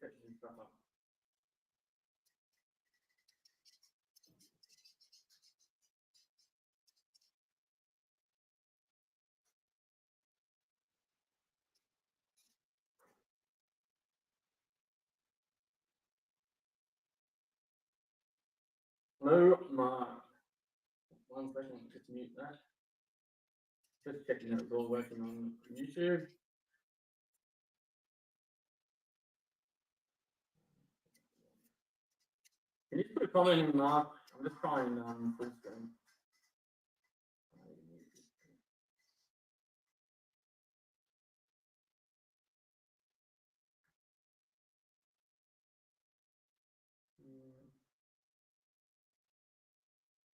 catching stuff up. Hello, Mark. 1 second, just mute that. Just checking that it's all working on YouTube. Can you put a comment in, Mark? I'm just trying full screen.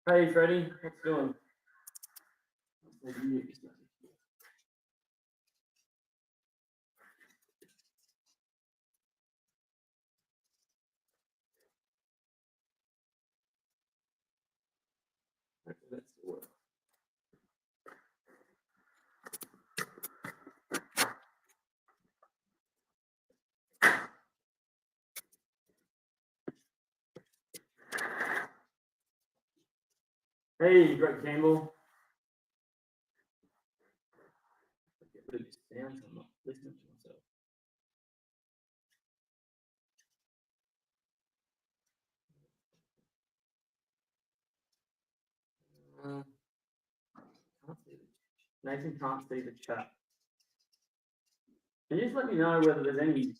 Hey, Freddie, what's doing? Let's do it. Hey, Greg Campbell. Get rid of this sound so I'm not listening to myself. Can't see Nathan can't see the chat. Can you just let me know whether there's any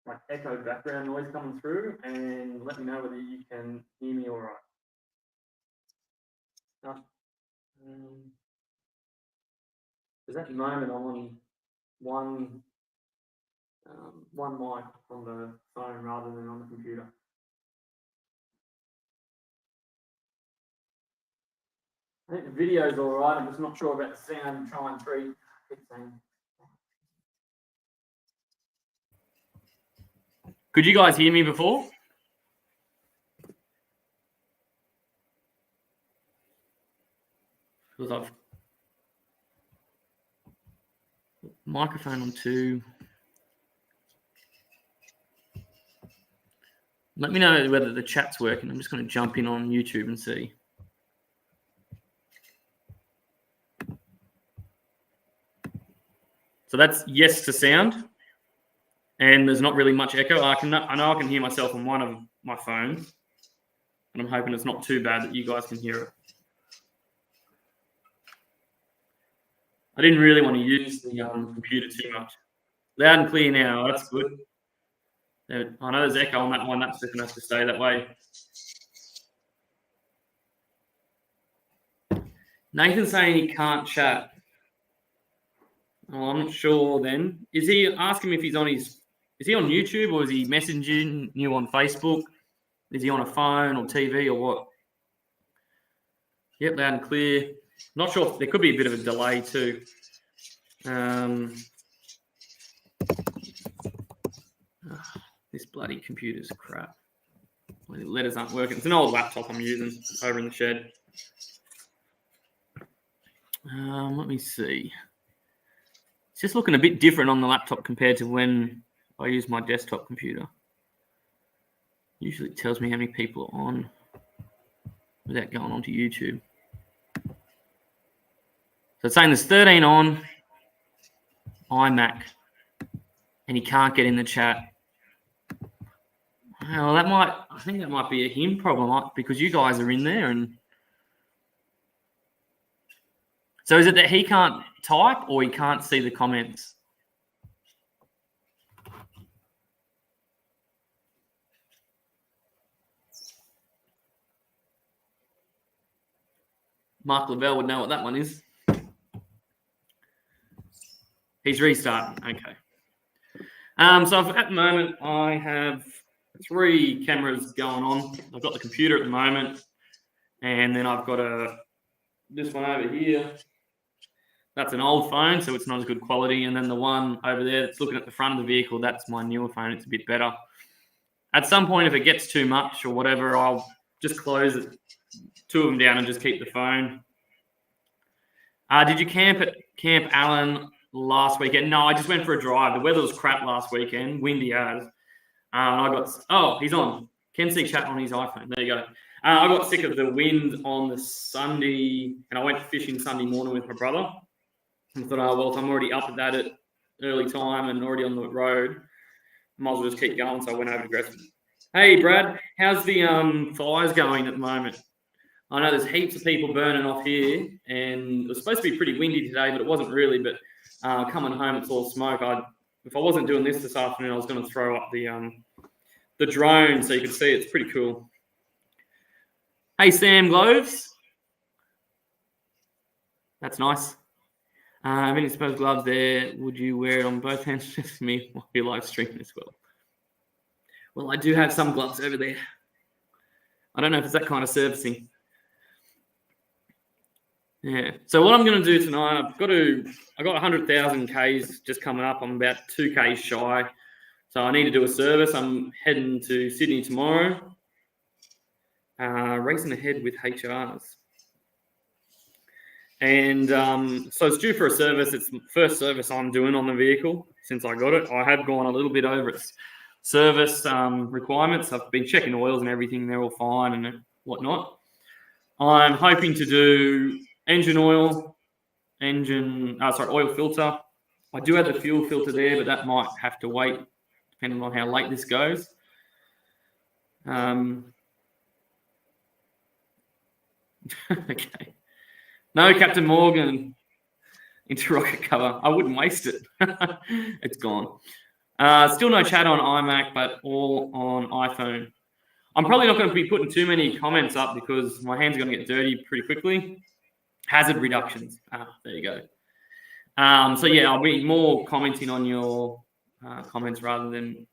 like echo background noise coming through, and let me know whether you can hear me all right. Because at the moment I'm on one mic on the phone rather than on the computer. I think the video's all right. I'm just not sure about the sound. Trying 3. Keep saying. Could you guys hear me before? Because I've microphone on 2. Let me know whether the chat's working. I'm just going to jump in on YouTube and see. So that's yes to sound, and there's not really much echo. I know I can hear myself on one of my phones, and I'm hoping it's not too bad that you guys can hear it. I didn't really want to use the computer too much. Loud and clear now. That's good. I know there's echo on that one. That's just going to have to stay that way. Nathan's saying he can't chat. Oh, I'm not sure then. Is he asking if he's on his... Is he on YouTube or is he messaging you on Facebook? Is he on a phone or TV or what? Yep, loud and clear. Not sure. There could be a bit of a delay too. This bloody computer's crap. The letters aren't working. It's an old laptop I'm using over in the shed. Let me see. It's just looking a bit different on the laptop compared to when I use my desktop computer. Usually it tells me how many people are on without going onto YouTube. So it's saying there's 13 on iMac and he can't get in the chat. Well, I think that might be a him problem because you guys are in there. And so is it that he can't type or he can't see the comments? Mark Lavelle would know what that one is. He's restarting. Okay. So at the moment, I have 3 cameras going on. I've got the computer at the moment, and then I've got this one over here. That's an old phone, so it's not as good quality. And then the one over there that's looking at the front of the vehicle, that's my newer phone. It's a bit better. At some point, if it gets too much or whatever, I'll just close it, 2 of them down and just keep the phone. Did you camp at Camp Allen last weekend? No, I just went for a drive. The weather was crap last weekend, windy as. He's on. Can see chat on his iPhone. There you go. I got sick of the wind on the Sunday, and I went fishing Sunday morning with my brother. And I thought, if I'm already up at that at early time and already on the road, might as well just keep going. So I went over to Gresford. Hey, Brad, how's the fires going at the moment? I know there's heaps of people burning off here, and it was supposed to be pretty windy today, but it wasn't really. But coming home, it's all smoke. If I wasn't doing this afternoon, I was going to throw up the drone so you can see it's pretty cool. Hey, Sam Gloves. That's nice. Any supposed gloves there? Would you wear it on both hands? Just me while you live streaming as well. Well, I do have some gloves over there. I don't know if it's that kind of servicing. Yeah. So what I'm going to do tonight, I've got 100,000 Ks just coming up. I'm about 2 Ks shy. So I need to do a service. I'm heading to Sydney tomorrow. Racing ahead with HRs. And so it's due for a service. It's the first service I'm doing on the vehicle since I got it. I have gone a little bit over its service requirements. I've been checking oils and everything. They're all fine and whatnot. I'm hoping to do engine oil, oil filter. I do have the fuel filter there, but that might have to wait depending on how late this goes. Okay. No, Captain Morgan into rocket cover. I wouldn't waste it. It's gone. Still no chat on iMac, but all on iPhone. I'm probably not going to be putting too many comments up because my hands are going to get dirty pretty quickly. Hazard reductions. There you go. So yeah, I'll be more commenting on your comments rather than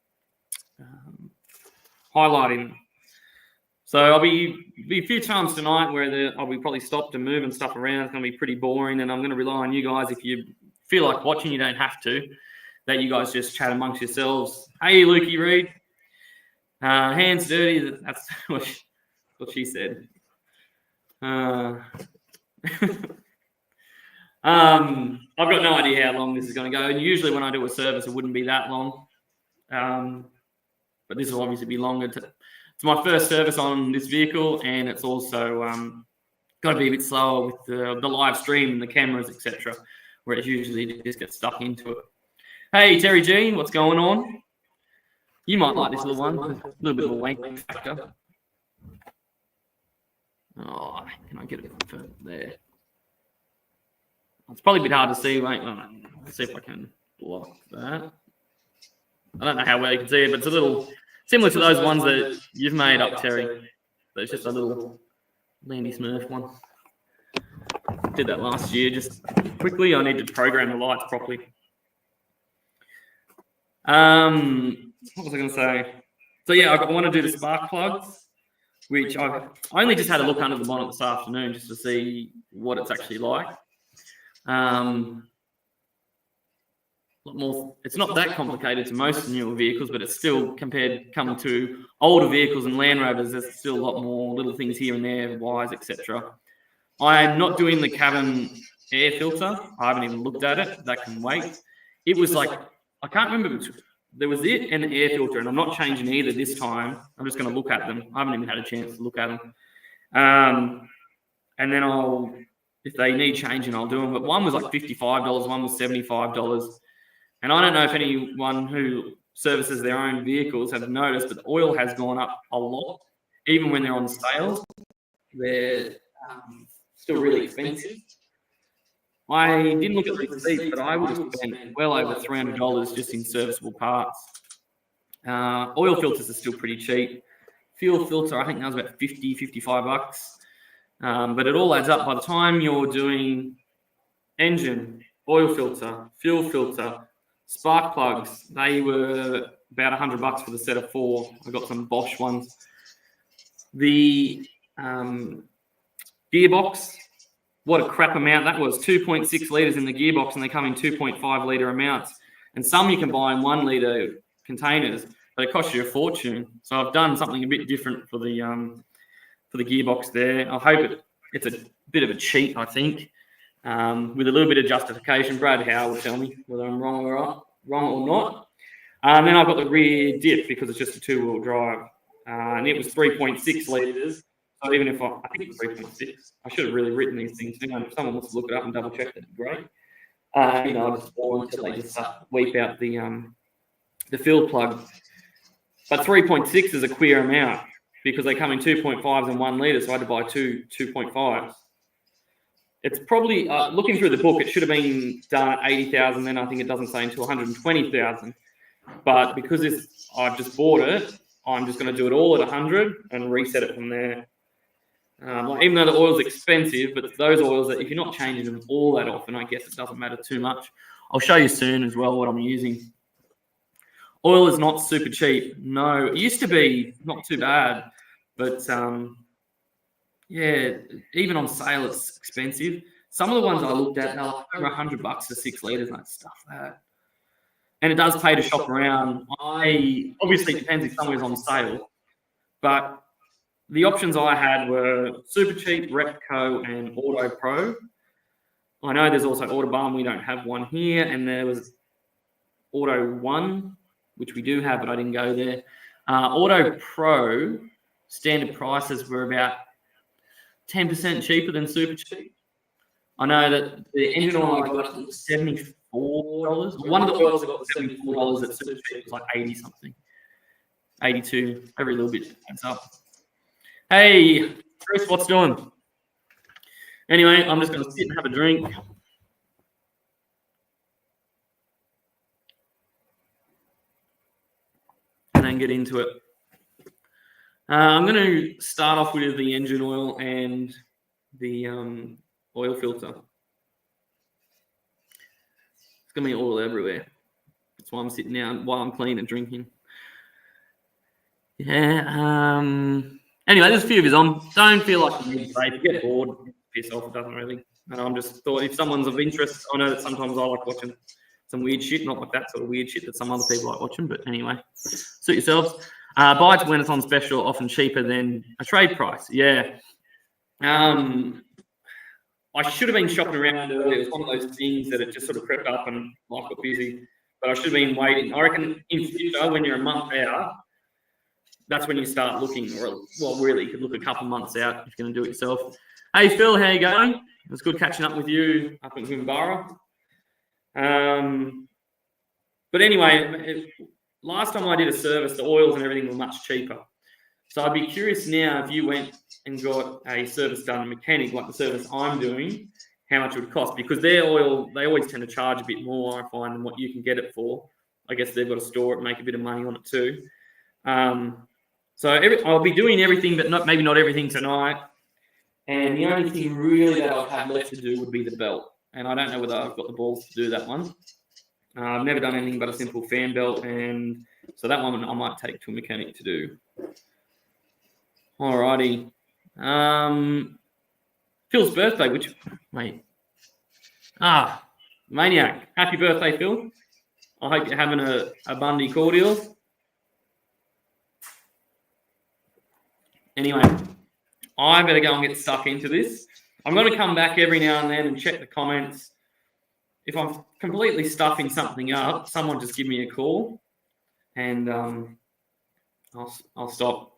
highlighting them. So I'll be a few times tonight where I'll be probably stopped and moving stuff around. It's going to be pretty boring, and I'm going to rely on you guys. If you feel like watching, you don't have to. That you guys just chat amongst yourselves. Hey, Lukey Reed. Hands dirty. That's what she said. I've got no idea how long this is going to go. And usually when I do a service, it wouldn't be that long. But this will obviously be longer. It's my first service on this vehicle, and it's also got to be a bit slower with the live stream and the cameras, etc., where it usually just gets stuck into it. Hey, Terry G, what's going on? You might like this little one. A little bit of a wank factor. Oh, can I get it there? It's probably a bit hard to see. Wait, let's see if I can block that. I don't know how well you can see it, but it's a little similar to those ones that you've made up, Terry. But it's just a little Landy Smurf one. Did that last year. Just quickly, I need to program the lights properly. What was I going to say? So yeah, I want to do the spark plugs, which I only just had a look under the bonnet this afternoon just to see what it's actually like. It's not that complicated to most newer vehicles, but it's still coming to older vehicles and Land Rovers, there's still a lot more little things here and there, wires, etc. I'm not doing the cabin air filter. I haven't even looked at it. That can wait. It was like, I can't remember. There was it and the air filter, and I'm not changing either this time. I'm just going to look at them. I haven't even had a chance to look at them. And then if they need changing, I'll do them. But one was like $55, one was $75. And I don't know if anyone who services their own vehicles have noticed, but the oil has gone up a lot. Even when they're on sale, they're still really expensive. I didn't look at the receipts, but I would have spent well over $300 just in serviceable parts. Oil filters are still pretty cheap. Fuel filter, I think that was about $55. But it all adds up. By the time you're doing engine, oil filter, fuel filter, spark plugs, they were about $100 for the set of 4. I got some Bosch ones. The gearbox, what a crap amount that was. 2.6 litres in the gearbox, and they come in 2.5 litre amounts. And some you can buy in 1 litre containers, but it costs you a fortune. So I've done something a bit different for the gearbox there. I hope it's a bit of a cheat, I think, with a little bit of justification. Brad Howe will tell me whether I'm wrong or not. And then I've got the rear dip because it's just a 2-wheel drive. And it was 3.6 litres. So even if I think it was 3.6, I should have really written these things down. If someone wants to look it up and double check, that'd be great. I'll just bore until they just weep out the fill plug. But 3.6 is a queer amount because they come in 2.5s and 1 litre, so I had to buy 2.5s. It's probably, looking through the book, it should have been done at 80,000, then I think it doesn't say until 120,000. But because I've just bought it, I'm just going to do it all at 100 and reset it from there. Even though the oil's expensive, but those oils that if you're not changing them all that often, I guess it doesn't matter too much. I'll show you soon as well what I'm using. Oil is not super cheap. No, it used to be not too bad, but yeah, even on sale it's expensive. Some of the ones I looked at, they're like over $100 for 6 litres and stuff like that. And it does pay to shop around. Obviously it depends if somewhere's on sale, but the options I had were Super Cheap, Repco, and Auto Pro. I know there's also Autobarn. We don't have one here. And there was Auto One, which we do have, but I didn't go there. Auto Pro, standard prices were about 10% cheaper than Super Cheap. I know that the engine oil I got was $74. One of the oils I got was $74 at Super Cheap. It was like 80-something. 82. Every little bit adds up. Hey, Chris, what's doing? Anyway, I'm just going to sit and have a drink. And then get into it. I'm going to start off with the engine oil and the oil filter. It's going to be oil everywhere. That's why I'm sitting down while I'm clean and drinking. Yeah. Anyway, there's a few of his on. Don't feel like you need to say. If you get bored, piss off. It doesn't really. And I'm just thought if someone's of interest, I know that sometimes I like watching some weird shit, not like that sort of weird shit that some other people like watching. But anyway, suit yourselves. Buy it when it's on special, often cheaper than a trade price. Yeah. I should have been shopping around earlier. It was one of those things that it just sort of crept up and life got busy. But I should have been waiting. I reckon in future, when you're a month out, that's when you start looking, or well, really, you could look a couple months out if you're going to do it yourself. Hey, Phil, how you going? It was good catching up with you up in Goombara. But anyway, last time I did a service, the oils and everything were much cheaper. So I'd be curious now if you went and got a service done, a mechanic, like the service I'm doing, how much it would cost. Because their oil, they always tend to charge a bit more, I find, than what you can get it for. I guess they've got to store it, make a bit of money on it too. So I'll be doing everything, but maybe not everything tonight. And the only thing really that I'll have left to do would be the belt. And I don't know whether I've got the balls to do that one. I've never done anything but a simple fan belt. And so that one I might take to a mechanic to do. Alrighty. Phil's birthday, Maniac. Happy birthday, Phil. I hope you're having a Bundy cordial. Anyway, I better go and get stuck into this. I'm going to come back every now and then and check the comments. If I'm completely stuffing something up, someone just give me a call and I'll stop.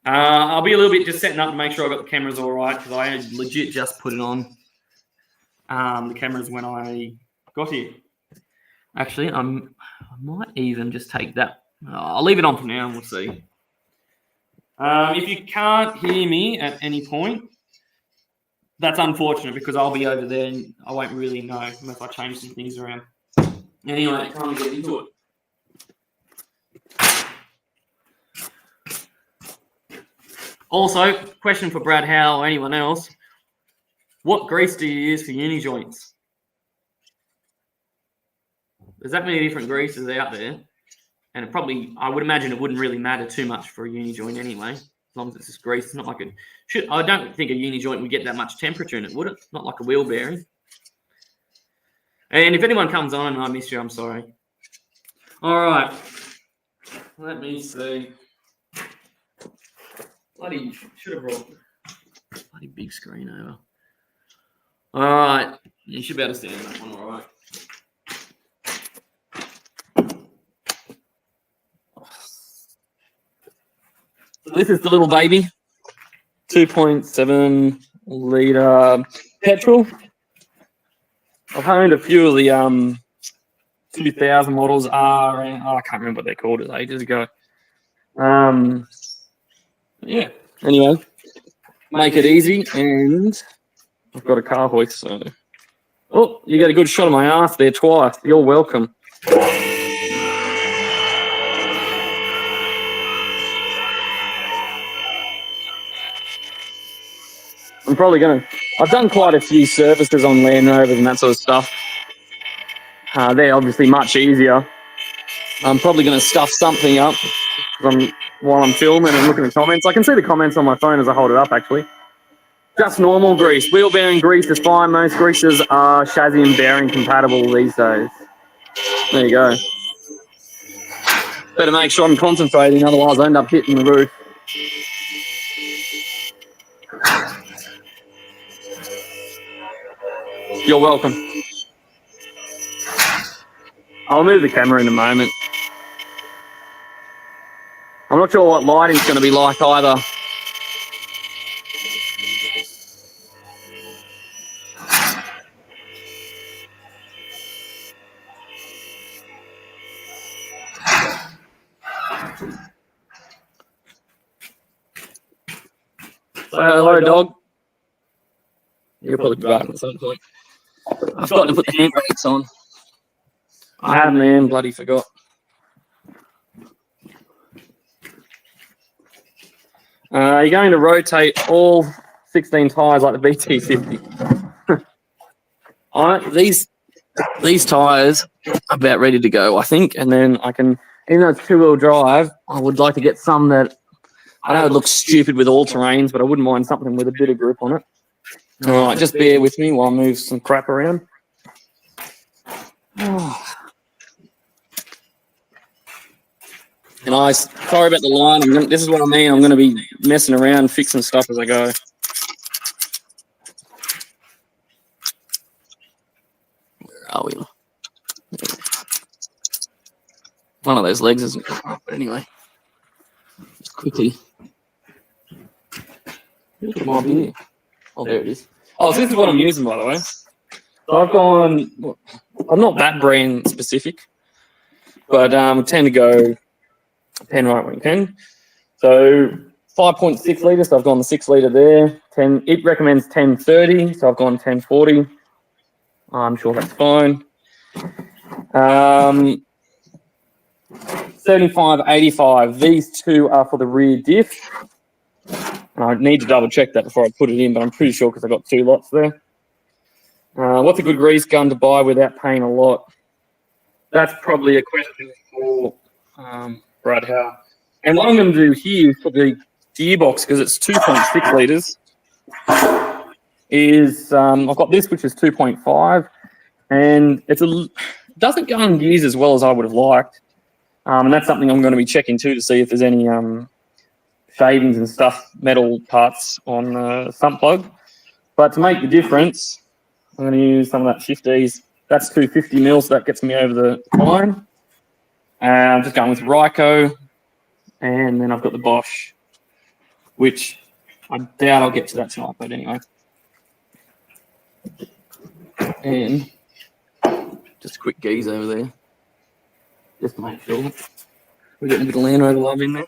I'll be a little bit just setting up to make sure I've got the cameras all right because I legit just put it on the cameras when I got here. Actually, I might even just take that. I'll leave it on for now and we'll see. If you can't hear me at any point, that's unfortunate because I'll be over there and I won't really know unless I change some things around. Anyway, time to get into it. Also, question for Brad Howe or anyone else. What grease do you use for uni joints? There's that many different greases out there. And it probably, I would imagine it wouldn't really matter too much for a uni joint anyway, as long as it's just grease. It's not like it should. I don't think a uni joint would get that much temperature in it, would it? Not like a wheel bearing. And if anyone comes on and I miss you, I'm sorry. All right. Let me see. Should have brought bloody big screen over. All right. You should be able to see that one, all right. So this is the little baby, 2.7 litre petrol. I've owned a few of the 2000 models are, I can't remember what they're called, it ages ago. Yeah. Anyway, make it easy, and I've got a car hoist, so. Oh, you got a good shot of my ass there twice. You're welcome. I'm probably going to... I've done quite a few services on Land Rovers and that sort of stuff. They're obviously much easier. I'm probably going to stuff something up while I'm filming and looking at comments. I can see the comments on my phone as I hold it up, actually. Just normal grease. Wheel bearing grease is fine. Most greases are chassis and bearing compatible these days. There you go. Better make sure I'm concentrating, otherwise I end up hitting the roof. You're welcome. I'll move the camera in a moment. I'm not sure what lighting's going to be like either. Say hello, dog. You'll probably be back at some point. I've got to put the handbrakes on. I haven't, man. Bloody forgot. You're going to rotate all 16 tyres like the BT50. These tyres are about ready to go, I think. And then I can, even though it's two-wheel drive, I would like to get some that, I know it looks stupid with all terrains, but I wouldn't mind something with a bit of grip on it. All right, just bear with me while I move some crap around. Oh. And sorry about the line. This is what I mean. I'm going to be messing around, fixing stuff as I go. Where are we? One of those legs isn't going up, but anyway. Just quickly. Oh, there it is. Oh, so this is what I'm using, by the way. So I've gone, I'm not that brand specific, but tend to go 10 right wing 10. So 5.6 litres, so I've gone the 6 litre there. 10. It recommends 1030, so I've gone 1040. I'm sure that's fine. 75, 85. These two are for the rear diff. And I need to double check that before I put it in, but I'm pretty sure because I've got 2 lots there. What's a good grease gun to buy without paying a lot? That's probably a question for Brad Howe. And what I'm going to do here for the gearbox, because it's 2.6 litres, is I've got this, which is 2.5, and it doesn't go in gears as well as I would have liked. And that's something I'm going to be checking too to see if there's any shavings and stuff, metal parts on the sump plug. But to make the difference, I'm going to use some of that 50s. That's 250 mils, so that gets me over the line. And I'm just going with Ryco. And then I've got the Bosch, which I doubt I'll get to that tonight, but anyway. And just a quick geese over there. Just to make sure we're getting a bit of Land Rover love in there.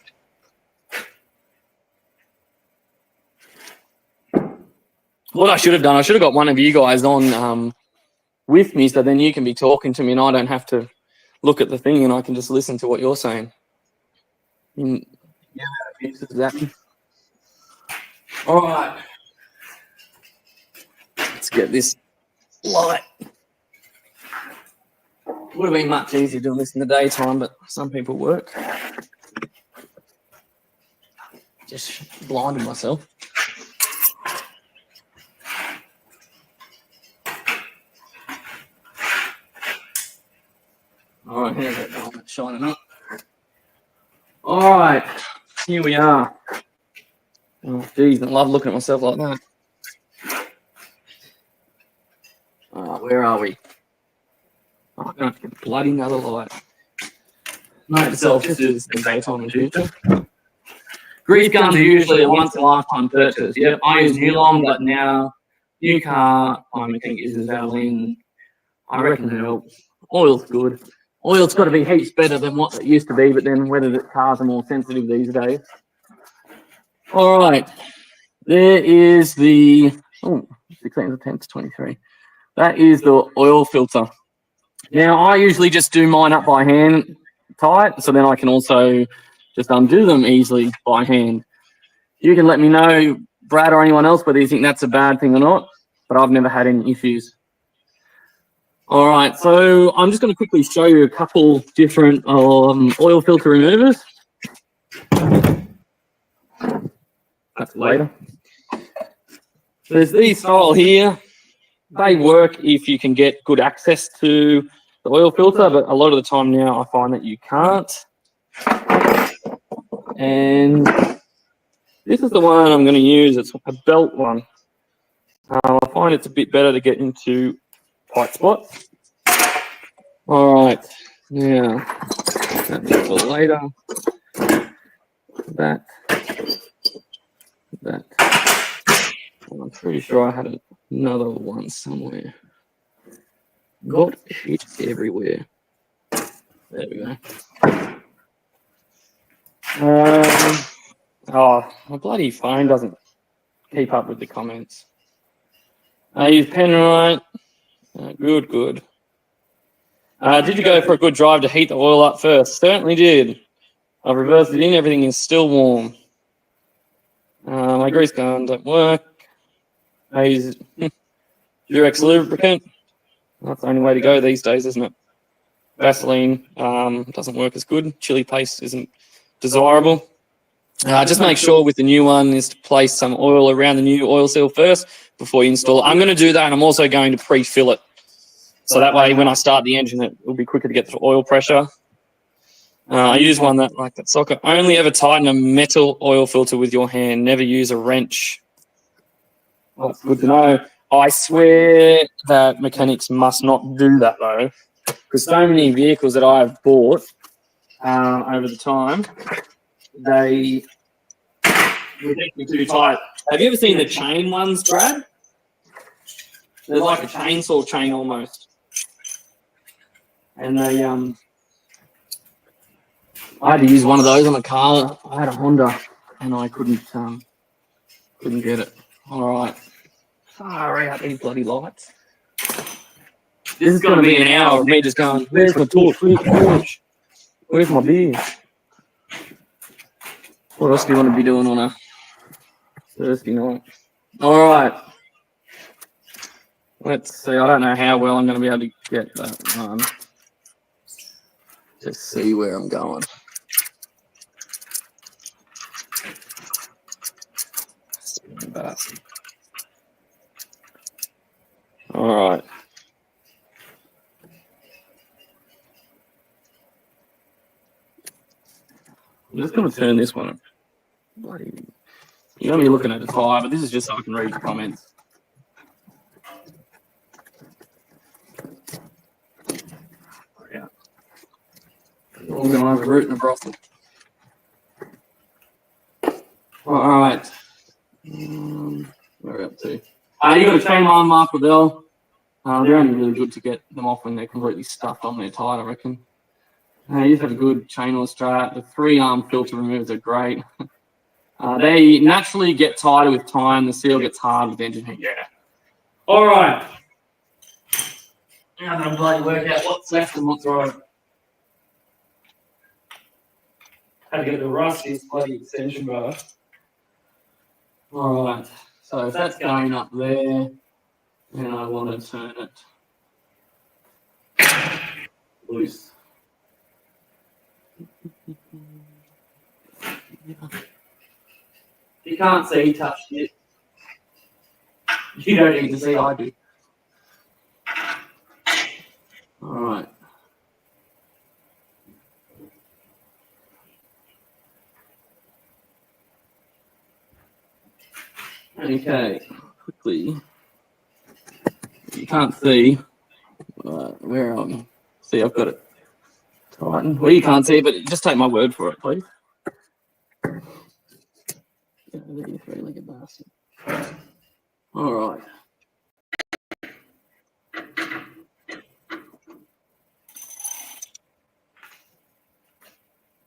What I should have done, I should have got one of you guys on with me, so then you can be talking to me and I don't have to look at the thing and I can just listen to what you're saying. Yeah, exactly. All right. Let's get this light. Would have been much easier doing this in the daytime, but some people work. Just blinded myself. All right, here's that light shining up. All right, here we are. Oh, geez, I love looking at myself like that. Where are we? Oh, I'm going to get bloody another light. Note to self, just do this in the daytime in future. Grease guns are usually a once in a lifetime purchase. Yep, I use Nulon, but now new car, my mechanic uses Valvoline. I reckon it helps. Oil's good. Oil's got to be heaps better than what it used to be, but then whether the cars are more sensitive these days. All right, there is the 16th of 10th 23. That is the oil filter. Now I usually just do mine up by hand tight, so then I can also just undo them easily by hand. You can let me know, Brad or anyone else, whether you think that's a bad thing or not, but I've never had any issues. All right, so I'm just going to quickly show you a couple different oil filter removers. That's later. There's these style here. They work if you can get good access to the oil filter, but a lot of the time now I find that you can't. And this is the one I'm going to use. It's a belt one. I find it's a bit better to get into tight spots. All right, now that's for later. That. I'm pretty sure I had another one somewhere. Got shit everywhere. There we go. Oh, my bloody phone doesn't keep up with the comments. I use Penrite. Good. Did you go for a good drive to heat the oil up first? Certainly did. I've reversed it in. Everything is still warm. My grease gun don't work. I use Durex lubricant. That's the only way to go these days, isn't it? Vaseline doesn't work as good. Chili paste isn't desirable. Just make sure with the new one is to place some oil around the new oil seal first before you install it. I'm going to do that, and I'm also going to pre-fill it. So that way when I start the engine, it will be quicker to get the oil pressure. I use one like that socket. Only ever tighten a metal oil filter with your hand. Never use a wrench. Well, that's good to know. I swear that mechanics must not do that, though, because so many vehicles that I've bought over the time, they reject me too tight. Have you ever seen the chain ones, Brad? They're like a chainsaw chain almost. And they, I had to use one of those on a car. I had a Honda, and I couldn't get it. All right. Far out these bloody lights. This is going to be an hour of me just going, where's my torch? Where's my torch? Where's my beer? What else do you want to be doing on a Thursday night? All right. Let's see. I don't know how well I'm going to be able to get that one. Just see where I'm going. All right. I'm just going to turn this one. Bloody, you're going to be looking at the tire, but this is just so I can read the comments. Yeah. All going over root and a brothel. All right. Where are we up to? You got a chain line mark with L. They're only really good to get them off when they're completely stuffed on their tire, I reckon. You just have a good chain or strap. The 3-arm filter removers are great. They naturally get tighter with time. The seal gets hard with engine heat. Yeah. All right. Now I'm going to bloody work out what's left and what's right. Had to get the rustiest bloody extension bar. All right. So if that's going up there, then I want to turn it loose. You can't see he touched it. You don't need to see, I do. All right. Okay, quickly. You can't see. Where am I? See, I've got it tightened. Well, you can't see, but just take my word for it, please. there, you three-legged bastard. All right.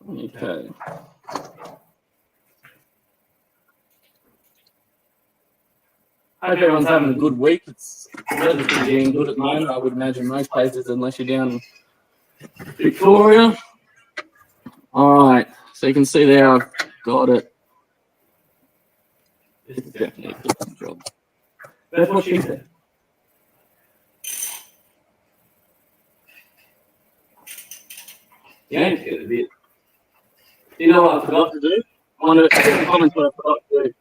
Okay. Hope everyone's having a good week. It's relatively getting good at the moment, I would imagine most places, unless you're down in Victoria. All right, so you can see there I've got it. This is definitely a good job. That's what she said. Yeah, it's good a bit. You know what I forgot to do? I want to comment what I forgot to do.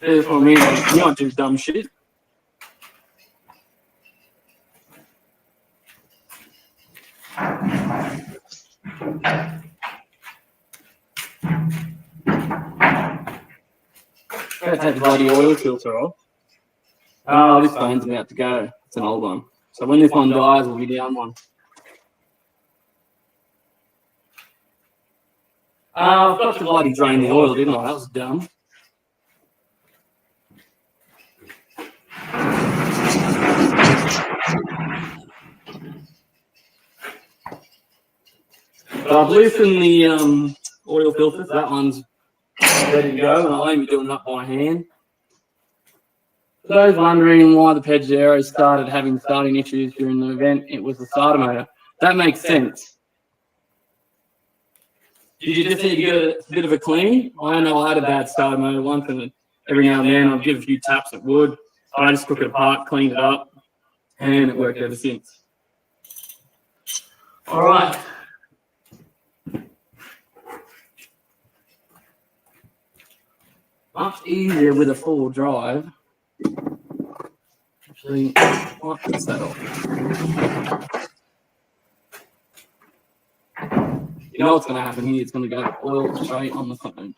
There's what I mean, you don't do dumb shit. Gotta take the bloody oil filter off. Oh, this phone's about to go. It's an old one. So when this one dies, we'll be down one. I've got to bloody drain the oil, didn't I? That was dumb. But I've loosened the oil filter, so that one's ready to go, and I'll only be doing that by hand. For those wondering why the Peugeot started having starting issues during the event, it was the starter motor. That makes sense. Did you just need to give it a bit of a clean? I know I had a bad starter motor once, and every now and then I'd give a few taps at wood. I just took it apart, cleaned it up, and it worked ever since. All right. Much easier with a four-wheel drive. Actually, what is that off? You know what's going to happen here? It's going to go oil straight on the phone.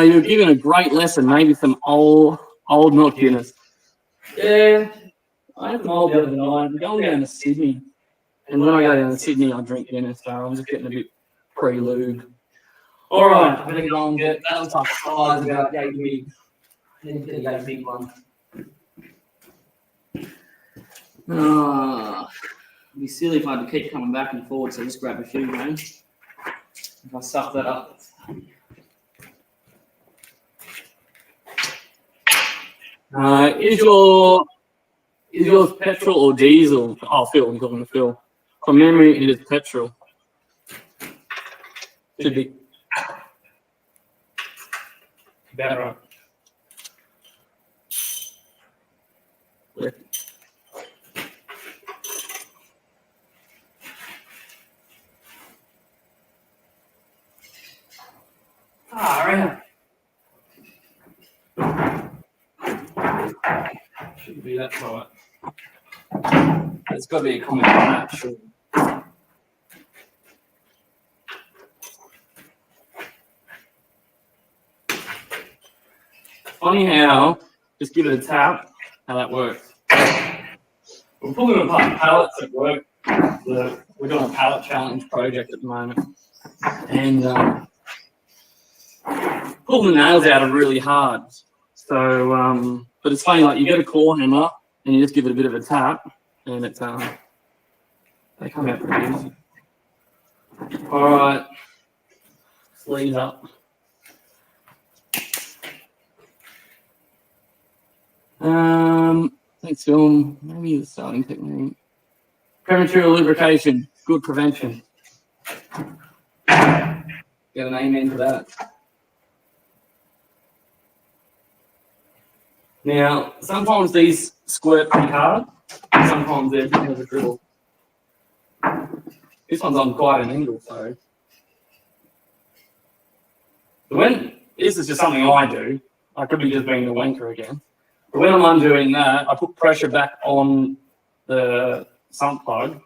You're given a great lesson, maybe some old milk Guinness. Yeah, I had some old the other night. I'm going down to Sydney, and when I go down to Sydney, I drink Guinness, so I'm just getting a bit pre-lube. All right, I'm going to go and get that was like size about 8 big. I need to get a big one. It'd be silly if I had to keep coming back and forward, so just grab a few, man. If I suck that up. Is yours petrol or diesel? Oh, Phil, I'm talking to Phil. From memory, it is petrol. Should be. Better. Yeah. Right. Shouldn't be that tight. There's got to be a comment on that, sure. Funny how, just give it a tap, how that works. We're pulling apart pallets at work. We're doing a pallet challenge project at the moment. And pulling the nails out are really hard. So, but it's funny, like you get a claw hammer and you just give it a bit of a tap, and it's they come out pretty easy. All right, sleeves up. Thanks, Phil. Maybe the starting technique. Premature lubrication, good prevention. Get an amen for that. Now, sometimes these squirt pretty hard, sometimes they're just a dribble. This one's on quite an angle, so. When this is just something I do, I could be just being a wanker again. But when I'm undoing that, I put pressure back on the sump plug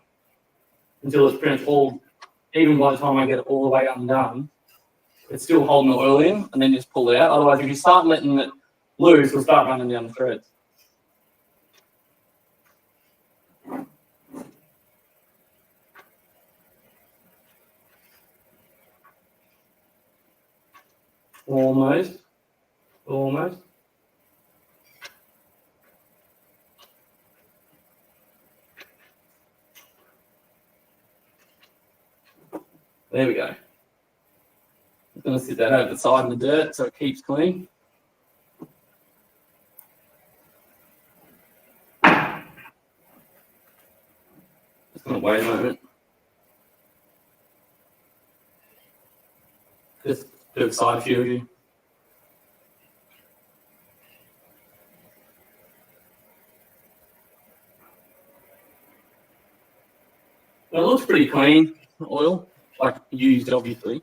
until it's pretty much all, even by the time I get it all the way undone, it's still holding the oil in, and then just pull it out. Otherwise, if you start letting it loose, it'll start running down the threads. Almost. There we go. I'm going to sit that over the side in the dirt so it keeps clean. Just going to wait a moment. Just to excite a few of you. It looks pretty clean, oil, like used obviously.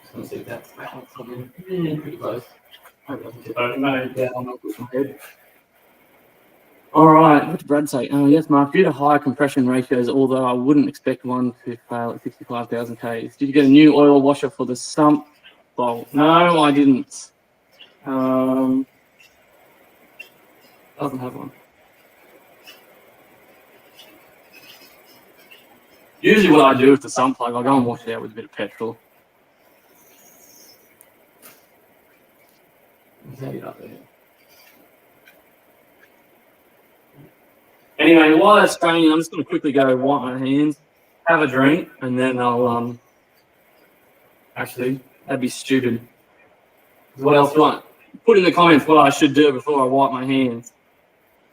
Just gonna see if that's pretty close. All right, what did Brad say? Oh, yes, Mark, due to high compression ratios, although I wouldn't expect one to fail at 65,000 Ks. Did you get a new oil washer for the sump bolt? No, I didn't. Doesn't have one. Usually what I do with the sump plug, I'll go and wash it out with a bit of petrol. Anyway, while that's draining, I'm just going to quickly go wipe my hands, have a drink, and then I'll, actually, that'd be stupid. What else do you want? Put in the comments what I should do before I wipe my hands.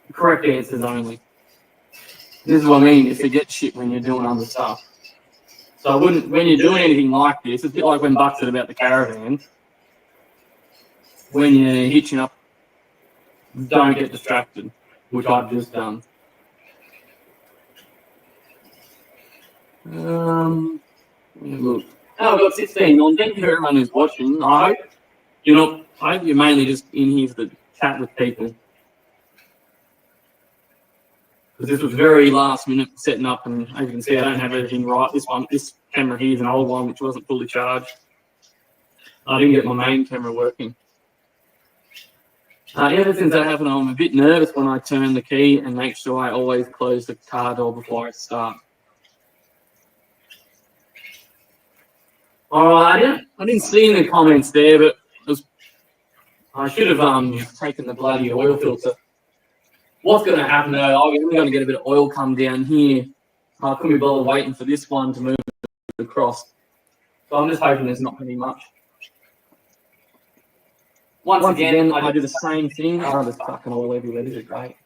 The correct answers only. This is what I mean, you forget shit when you're doing other stuff. So I wouldn't, when you're doing anything like this, it's a bit like when Buck said about the caravan. When you're hitching up, don't get distracted, which I've just done. Look. Oh, I've got 16 on. Thank you to everyone who's watching. I hope you're mainly just in here to chat with people. Because this was very last minute setting up, and as you can see, I don't have everything right. This camera here is an old one which wasn't fully charged. I didn't get my main camera working. Ever since that happened, I'm a bit nervous when I turn the key and make sure I always close the car door before I start. I didn't see any comments there, but I should have taken the bloody oil filter. What's going to happen though, I'm going to get a bit of oil come down here. I couldn't be bothered waiting for this one to move across. So I'm just hoping there's not going to be much. Once again, I do the same thing. Oh, there's fucking oil everywhere. This is great.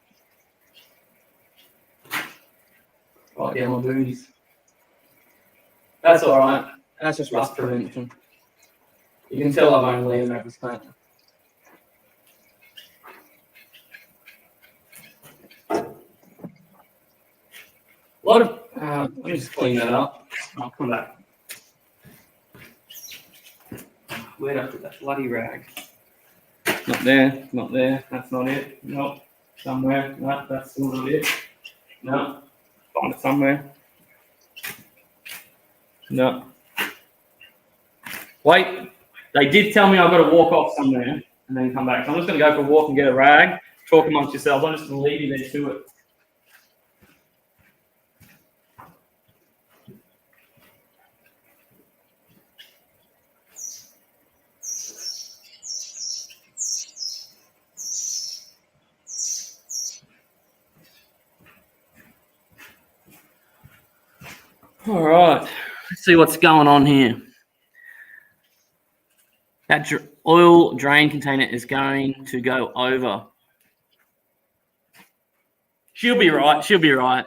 Right down my booties. That's all right. That's just rust prevention. You can tell I've only learned this paint. Let me just clean that up. I'll come back. Where'd I put that bloody rag? Not there, not there, that's not it. Nope. Somewhere. No, that's still not it. No. Find it somewhere. No. Wait. They did tell me I've got to walk off somewhere and then come back. So I'm just going to go for a walk and get a rag. Talk amongst yourselves. I'm just going to leave you there to it. All right, let's see what's going on here. That oil drain container is going to go over. She'll be right. She'll be right.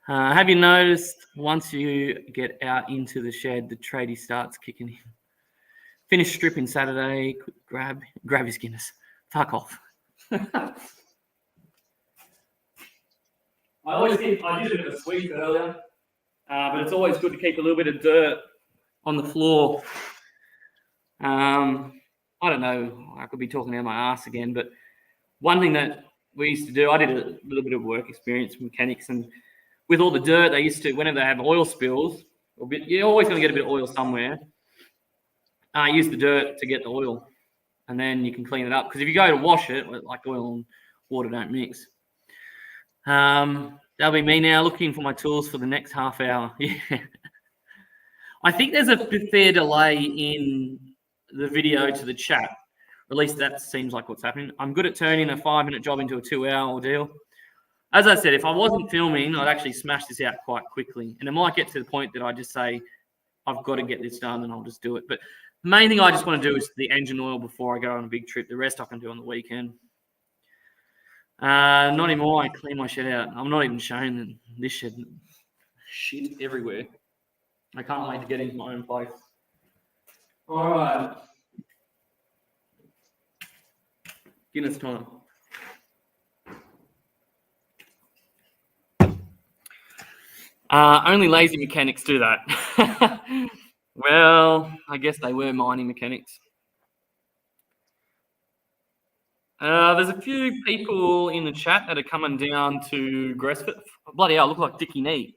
Have you noticed once you get out into the shed, the tradie starts kicking in? Finish stripping Saturday. Grab his Guinness. Fuck off. I did a bit of a sweep earlier, but it's always good to keep a little bit of dirt on the floor. I don't know, I could be talking out my ass again, but one thing that we used to do. I did a little bit of work experience with mechanics, and with all the dirt, they used to, whenever they have oil spills, you're always going to get a bit of oil somewhere. Use the dirt to get the oil, and then you can clean it up. Because if you go to wash it, like oil and water don't mix. That'll be me now looking for my tools for the next half hour. Yeah. I think there's a fair delay in the video to the chat. At least that seems like what's happening. I'm good at turning a 5-minute job into a 2-hour ordeal. As I said, if I wasn't filming, I'd actually smash this out quite quickly. And it might get to the point that I just say, I've got to get this done and I'll just do it. But the main thing I just want to do is the engine oil before I go on a big trip. The rest I can do on the weekend. Not anymore. I clean my shed out. I'm not even showing this shed. Shit everywhere. I can't wait to get into my own place. All right. Guinness time. Only lazy mechanics do that. Well, I guess they were mining mechanics. There's a few people in the chat that are coming down to Gresford. Bloody hell, I look like Dickie Nee.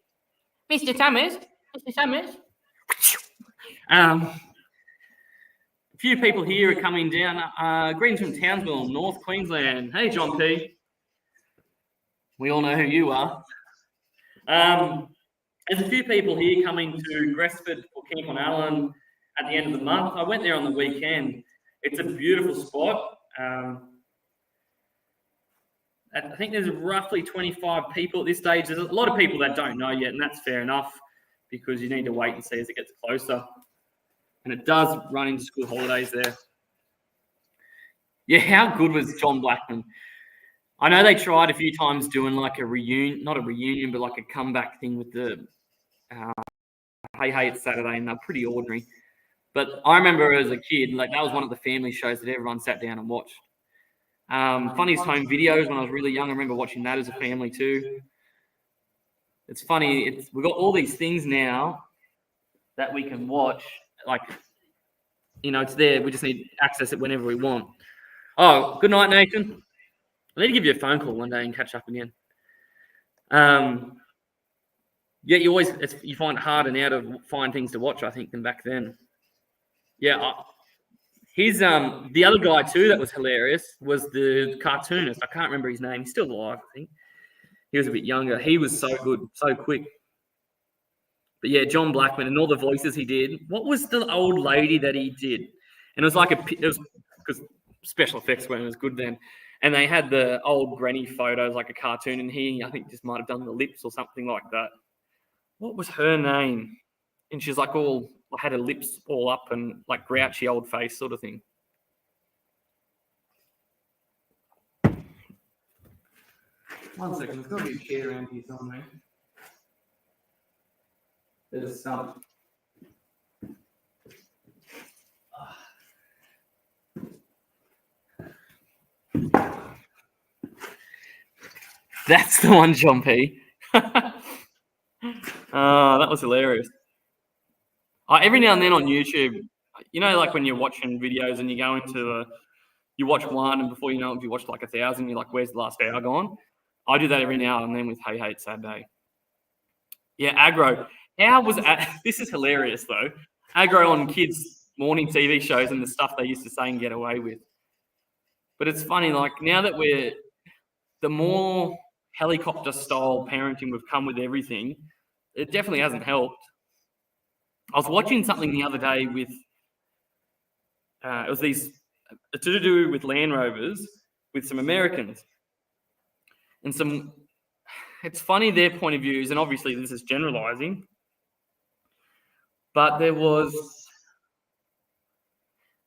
Mr. Summers. Mr. Summers. A few people here are coming down. Greetings from Townsville, North Queensland. Hey, John P. We all know who you are. There's a few people here coming to Gresford for Camp on Allen at the end of the month. I went there on the weekend. It's a beautiful spot. I think there's roughly 25 people at this stage. There's a lot of people that don't know yet, and that's fair enough because you need to wait and see as it gets closer. And it does run into school holidays there. Yeah, how good was John Blackman? I know they tried a few times doing like a reunion, not a reunion, but like a comeback thing with the Hey, It's Saturday, and they're pretty ordinary. But I remember as a kid, like that was one of the family shows that everyone sat down and watched. Funniest Home Videos when I was really young. I remember watching that as a family too. It's funny. We've got all these things now that we can watch. Like, it's there. We just need to access it whenever we want. Oh, good night, Nathan. I need to give you a phone call one day and catch up again. Yeah, you find it harder now to find things to watch, I think, than back then. Yeah, he's the other guy too that was hilarious was the cartoonist. I can't remember his name. He's still alive, I think. He was a bit younger. He was so good, so quick. But yeah, John Blackman and all the voices he did. What was the old lady that he did? And it was like because special effects weren't as good then. And they had the old granny photos like a cartoon, and he, I think, just might have done the lips or something like that. What was her name? And she's like had her lips all up and like grouchy old face sort of thing. One second, there's got to be a chair around here somewhere. There's some. That's the one, John P. That was hilarious. Every now and then on YouTube, like when you're watching videos and you go into you watch one, and before you know it, you watch like 1,000, you're like, where's the last hour gone? I do that every now and then with Hey, It's Saturday. Yeah, Aggro. This is hilarious, though. Aggro on kids' morning TV shows and the stuff they used to say and get away with. But it's funny, like, now that the more helicopter-style parenting we've come with everything, it definitely hasn't helped. I was watching something the other day with, it was to do with Land Rovers with some Americans. And it's funny their point of views, and obviously this is generalizing, but there was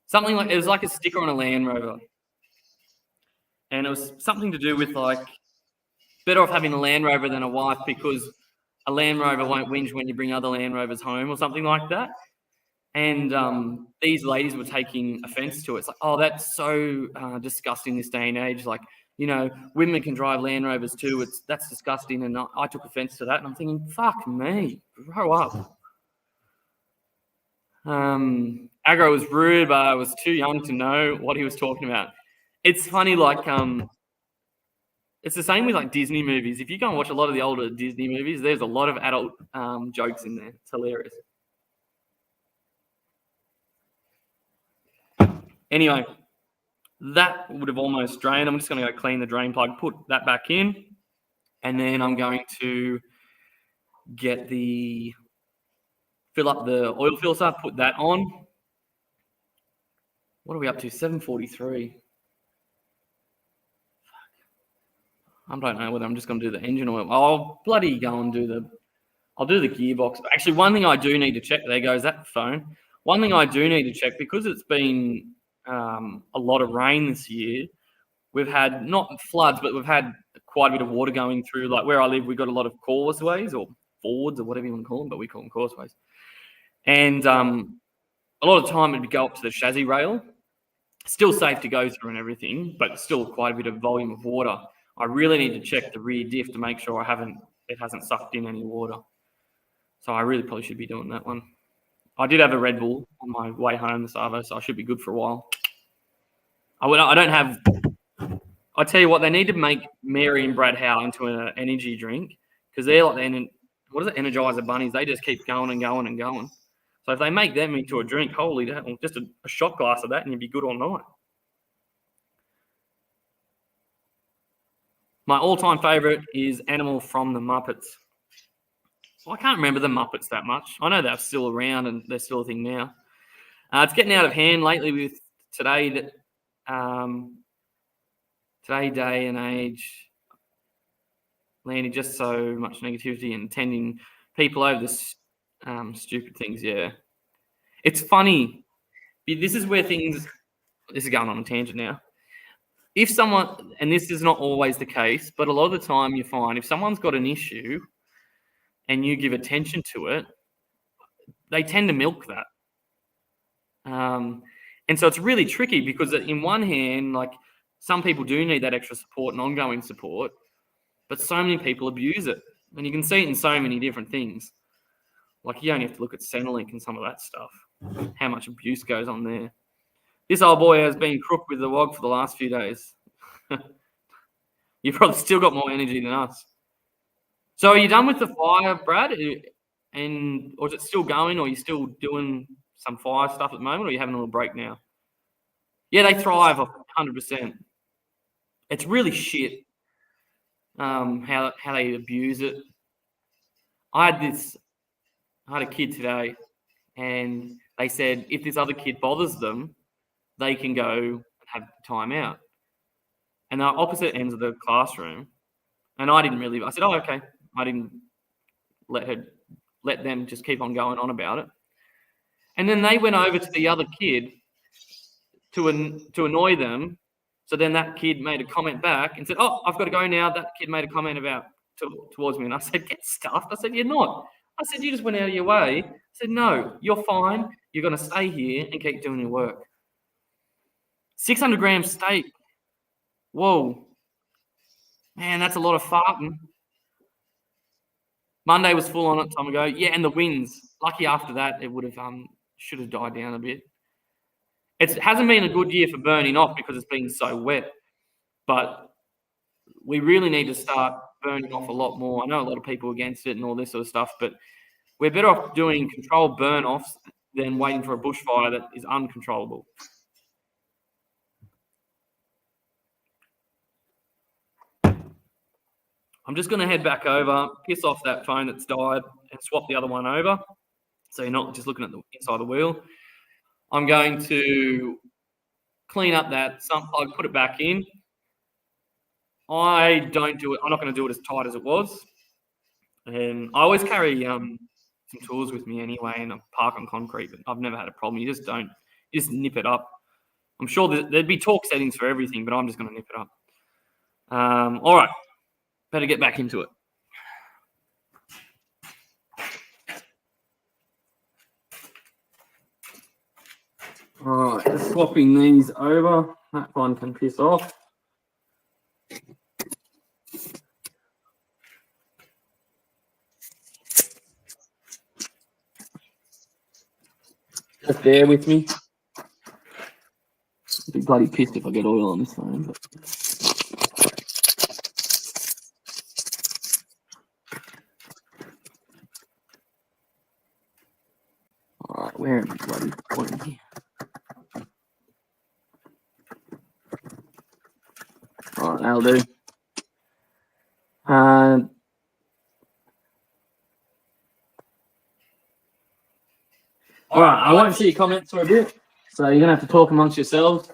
something like, it was like a sticker on a Land Rover. And it was something to do with like, better off having a Land Rover than a wife because a Land Rover won't whinge when you bring other Land Rovers home or something like that. And these ladies were taking offense to it. It's like, oh, that's so disgusting this day and age. Like, women can drive Land Rovers too. That's disgusting. And I took offense to that. And I'm thinking, fuck me, grow up. Aggro was rude, but I was too young to know what he was talking about. It's funny, like, it's the same with like Disney movies. If you go and watch a lot of the older Disney movies, there's a lot of adult jokes in there. It's hilarious. Anyway, that would have almost drained. I'm just going to go clean the drain plug, put that back in, and then I'm going to fill up the oil filter, put that on. What are we up to? 7:43. I don't know whether I'm just going to do the engine oil. I'll bloody go and I'll do the gearbox. Actually, one thing I do need to check, there goes that phone. One thing I do need to check, because it's been a lot of rain this year, we've had not floods, but we've had quite a bit of water going through. Like where I live, we've got a lot of causeways or fords or whatever you want to call them, but we call them causeways. And a lot of the time it'd go up to the chassis rail. Still safe to go through and everything, but still quite a bit of volume of water. I really need to check the rear diff to make sure it hasn't sucked in any water. So I really probably should be doing that one. I did have a Red Bull on my way home this Arvo, so I should be good for a while. I tell you what, they need to make Mary and Brad Howe into an energy drink, because they're like Energizer bunnies. They just keep going and going and going. So if they make them into a drink, holy, just a shot glass of that and you'd be good all night. My all-time favourite is Animal from the Muppets. Well, I can't remember the Muppets that much. I know they're still around and they're still a thing now. It's getting out of hand lately with today day and age. Landing just so much negativity and tending people over this stupid things, yeah. It's funny. This is going on a tangent now. If someone, and this is not always the case, but a lot of the time you find if someone's got an issue and you give attention to it, they tend to milk that. And so it's really tricky, because in one hand, like some people do need that extra support and ongoing support, but so many people abuse it. And you can see it in so many different things. Like you only have to look at Centrelink and some of that stuff, how much abuse goes on there. This old boy has been crook with the WOG for the last few days. You've probably still got more energy than us. So are you done with the fire, Brad? Or is it still going, or are you still doing some fire stuff at the moment, or are you having a little break now? Yeah, they thrive 100%. It's really shit how they abuse it. I had a kid today, and they said if this other kid bothers them, they can go and have time out. And they're opposite ends of the classroom. And I said, oh, okay. I didn't let them just keep on going on about it. And then they went over to the other kid to annoy them. So then that kid made a comment back and said, oh, I've got to go now. That kid made a comment towards me. And I said, get stuffed. I said, you're not. I said, you just went out of your way. I said, no, you're fine. You're going to stay here and keep doing your work. 600 gram steak. Whoa. Man, that's a lot of farting. Monday was full on it time ago. Yeah, and the winds. Lucky after that, it would have should have died down a bit. It hasn't been a good year for burning off because it's been so wet. But we really need to start burning off a lot more. I know a lot of people are against it and all this sort of stuff, but we're better off doing controlled burn-offs than waiting for a bushfire that is uncontrollable. I'm just going to head back over, piss off that phone that's died, and swap the other one over, so you're not just looking at the inside of the wheel. I'm going to clean up that sump plug, put it back in. I don't do it. I'm not going to do it as tight as it was. And I always carry some tools with me anyway, and I park on concrete, but I've never had a problem. You just nip it up. I'm sure there'd be torque settings for everything, but I'm just going to nip it up. All right. Better get back into it. All right, swapping these over. That one can piss off. Just bear with me. I'd be bloody pissed if I get oil on this phone. But... All right, that'll do. All right, I won't see your comments for a bit, so you're gonna have to talk amongst yourselves.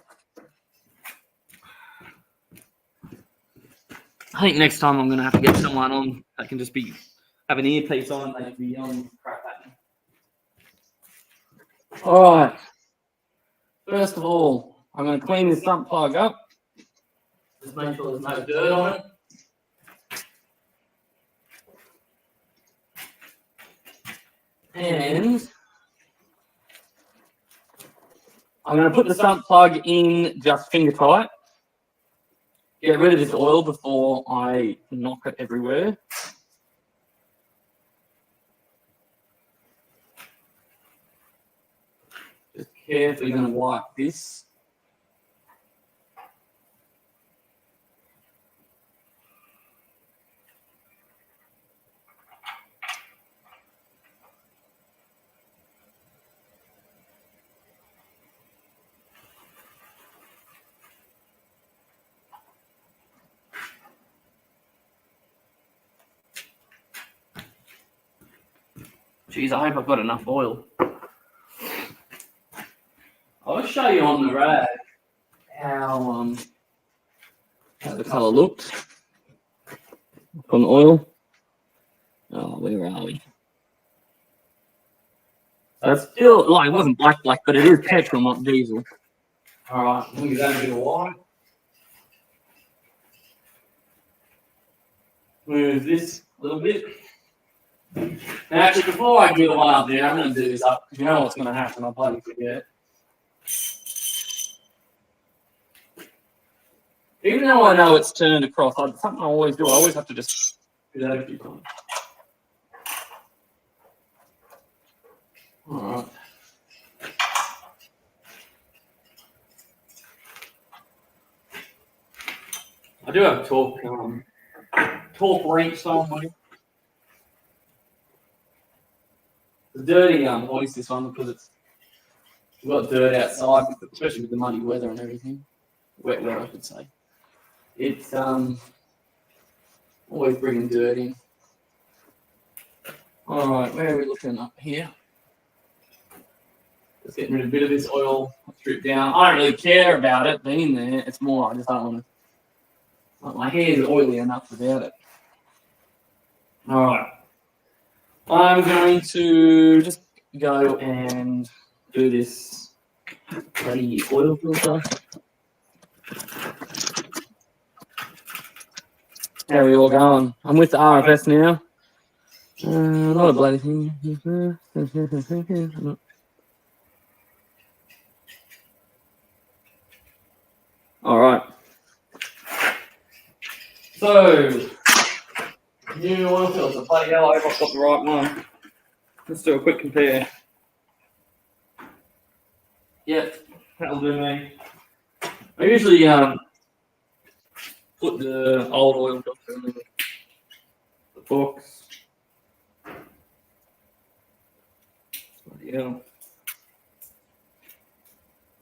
I think next time I'm gonna have to get someone on that can just have an earpiece on. They can be yelling crap at me. All right. First of all, I'm gonna clean this sump plug up. Just make sure there's no dirt on it. And I'm going to put the sump plug in just finger tight. Get rid of this oil before I knock it everywhere. Just carefully going to wipe this. Geez, I hope I've got enough oil. I'll show you on the rag how the colour looked from the oil. Oh, where are we? That's still, like, it wasn't black, but it is petrol, not diesel. All right, let me give that a bit of white. Move this a little bit. Now, actually, before I do the one up there, I'm going to do this up because you know what's going to happen. I'll bloody forget. Even though I know it's turned across, something I always do. I always have to just do that a few times. All right. I do have a torque wrench somewhere. It's dirty hoist this one because we've got dirt outside, especially with the muddy weather and everything. Wet weather, I should say. It's always bringing dirt in. All right, where are we looking up here? Just getting rid of a bit of this oil, strip down. I don't really care about it being there. It's more I just don't want to. My hair is oily enough without it. All right. I'm going to just go and do this bloody oil filter. How are we all going? I'm with the RFS now. Not a bloody thing. All right. So, new oil filter. Bloody hell, I hope I've got the right one. Let's do a quick compare. Yep, that'll do me. I usually put the old oil filter in the box. Bloody hell.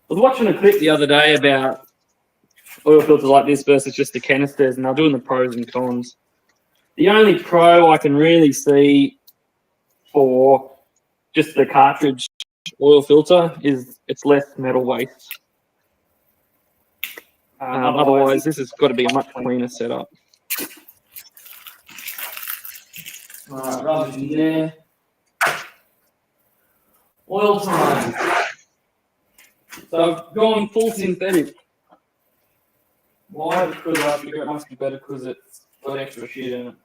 I was watching a clip the other day about oil filters like this versus just the canisters, and they're doing the pros and cons. The only pro I can really see for just the cartridge oil filter is it's less metal waste. Otherwise, this has got to be a much cleaner setup. All right, rubbish in there. Oil time. So I've gone full synthetic. Why? Because I figure it must be better because it's got extra shit in it.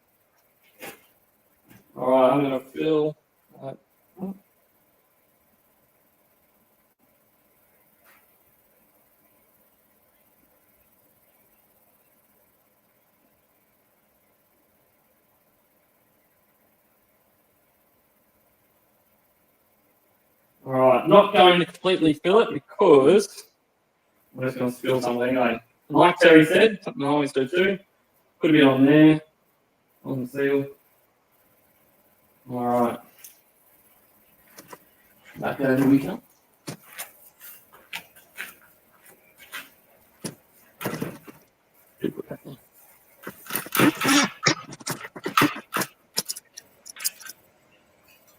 Alright, I'm going to fill that. Alright, not going to completely fill it because I'm just going to spill something anyway. Like Terry said, something I always do too. Put a bit on there, on the seal. Alright. Back over we come.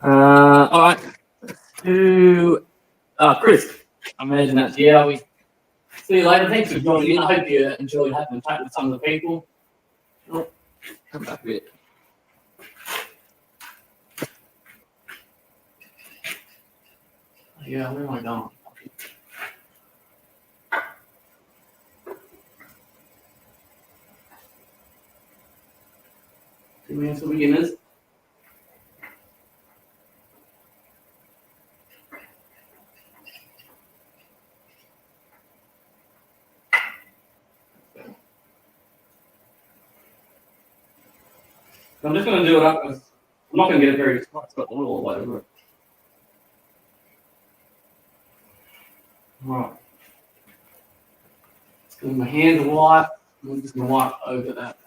All right. To Chris, I imagine that's yeah. We see you later. Thanks for joining in. I hope you enjoyed having a chat with some of the people. Oh, come back a bit. Yeah, where am I going? 2 minutes for beginners. I'm just going to do it up. I'm not going to get it very. It's got oil all over it. Right. Because my hands are white, I'm just going to wipe over that.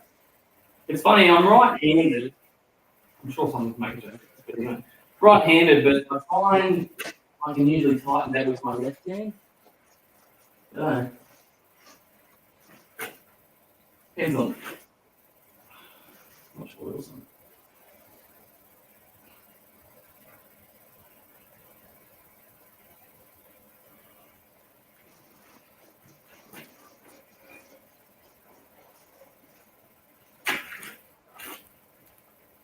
It's funny, I'm right-handed. I'm sure someone's making a joke. Right-handed, but I find I can usually tighten that with my left hand. So, depends on how much oil's on.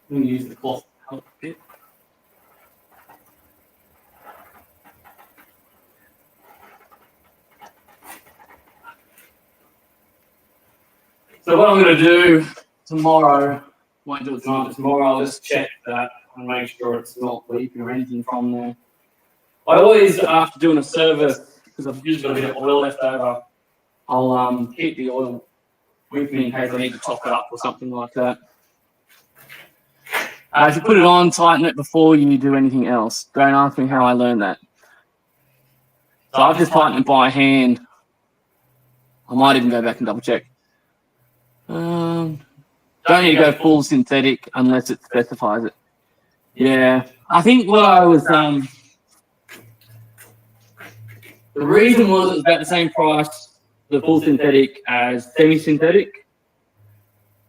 I'm going to use the cloth to help a bit. So what I'm going to do tomorrow, won't do it tonight, but tomorrow I'll just check that and make sure it's not leaking or anything from there. I always, after doing a service, because I've usually got a bit of oil left over, I'll keep the oil with me in case I need to top it up or something like that. If you put it on, tighten it before you do anything else. Don't ask me how I learned that. So I've just tightened it by hand. I might even go back and double check. Don't need to go full synthetic unless it specifies it. Yeah, I think what I was the reason was it was about the same price, the full synthetic as semi-synthetic,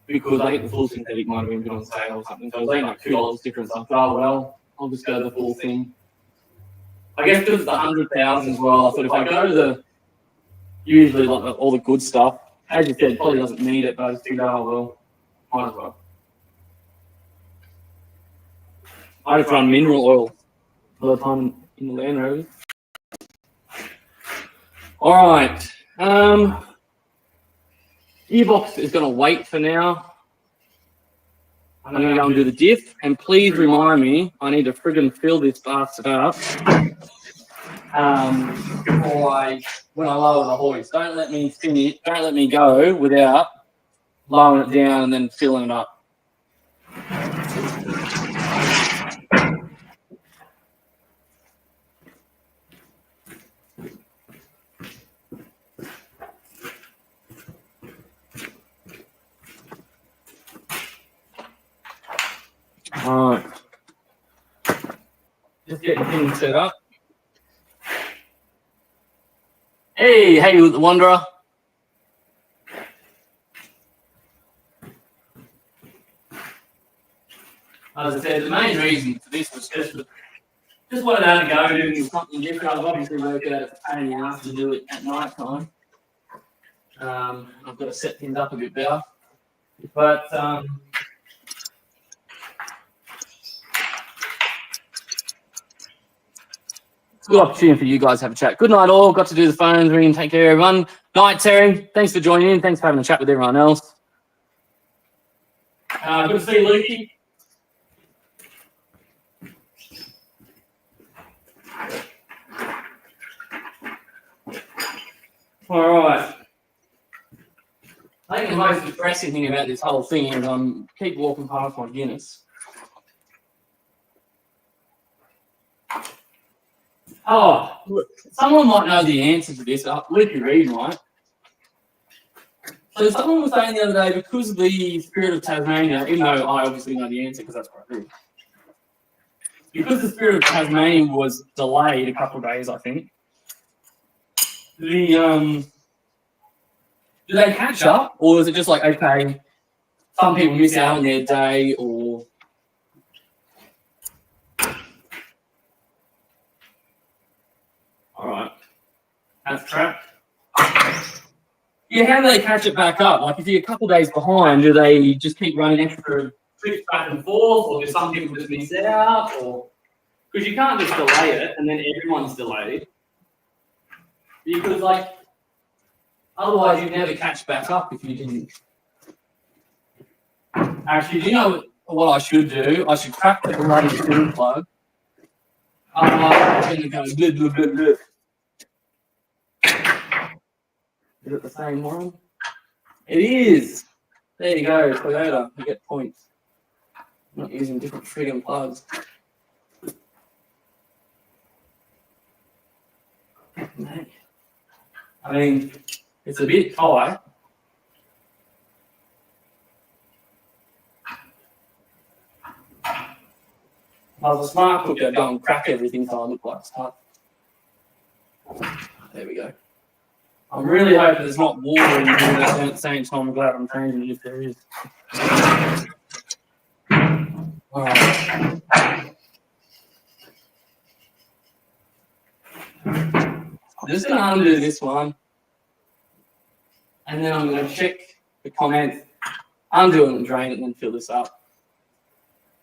because I think the full synthetic might have been good on sale or something. So it was only like $2 difference. I thought, oh well, I'll just go the full thing. I guess because it's 100,000 as well. I thought if I go to the usually like all the good stuff, as you said, probably doesn't need it, but I just figured, oh well, might as well. I just run mineral oil all the time in the Land Rover. All right. Gearbox is going to wait for now. I'm going to go and do the diff, and please remind me, I need to friggin' fill this bastard up when I lower the hoist. Don't let me finish. Don't let me go without lowering it down and then filling it up. All right. Just getting things set up. Hey, the Wanderer. As I said, the main reason for this was just wanted to have a go doing something different. I've obviously worked out it's a pain in the ass to do it at night time. I've got to set things up a bit better. But it's a good opportunity for you guys to have a chat. Good night, all. Got to do the phones ring and take care of everyone. Night, Terry. Thanks for joining in. Thanks for having a chat with everyone else. Good to see you, Lukey. All right. I think the most depressing thing about this whole thing is I keep walking past my Guinness. Oh, look, someone might know the answer to this. Lukey Reed might. So someone was saying the other day, because of the Spirit of Tasmania, even though I obviously know the answer because that's what I do, because the Spirit of Tasmania was delayed a couple of days, I think, the do they catch up, or is it just like, okay, some people miss out on their day, or all right, that's trapped. Yeah, how do they catch it back up? Like, if you're a couple days behind, do they just keep running extra trips back and forth, or do some people just miss out, or because you can't just delay it and then everyone's delayed, because like otherwise you'd never catch back up if you didn't. Actually, do you know what I should do? I should crack the bloody fill plug. I'm going to go bleh, bleh, bleh, bleh. Is it the same one? It is. There you go, Toyota. You get points. I'm not using different friggin' plugs. I mean, it's a bit tight. I was a smart cooker, I'd go and crack everything so I look like it's tight. There we go. I'm really hoping there's not water in here at the same time. I'm glad I'm changing it if there is. Alright. I'm just going to undo this one. And then I'm going to check the comments, undo it and drain it, and then fill this up.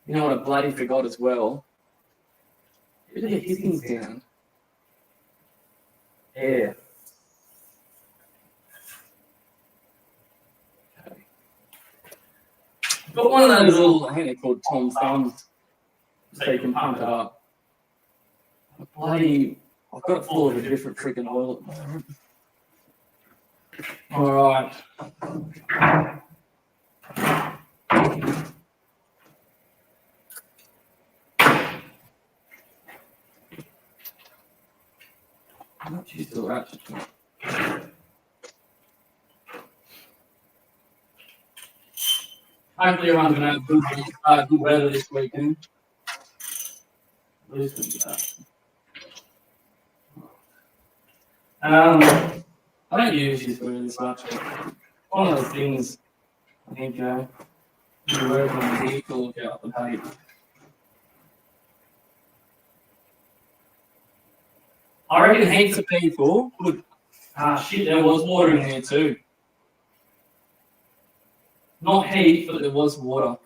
You know what I bloody forgot as well? Bit of hissing sound. Yeah. I've got one of those little, I think they're called Tom Thumbs, so you can pump it up. I've got it full of a different freaking oil at the moment. Alright. I'm not used to that. Hopefully everyone's going to have good weather this weekend. I don't use this weather this much. One of those things, I think, you work on the vehicle, get up the paint. I reckon heaps of people would. Shit, there was water in there too. Not heat, but there was water.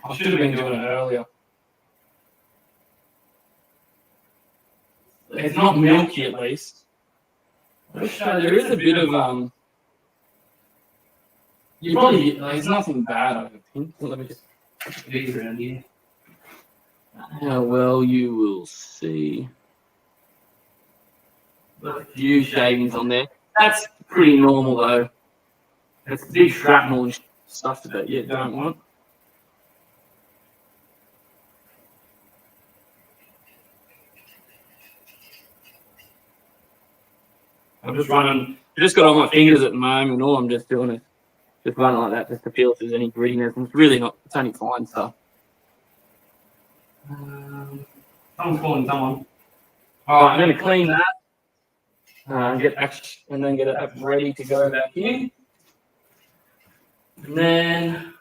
I should have been doing it earlier. It's not milky at least. There is a bit of you probably there's nothing bad I think. Let me just dig around here. How well you will see. A few shavings on there. That's pretty normal though. It's big shrapnel and stuff that you don't want. I'm just running. I just got on my fingers at the moment. All I'm just doing is just running like that, just to feel if there's any grittiness. And it's really not. It's only fine stuff. Someone's calling someone. All right, I'm going to clean that. Get back and then get it up ready to go back in. And then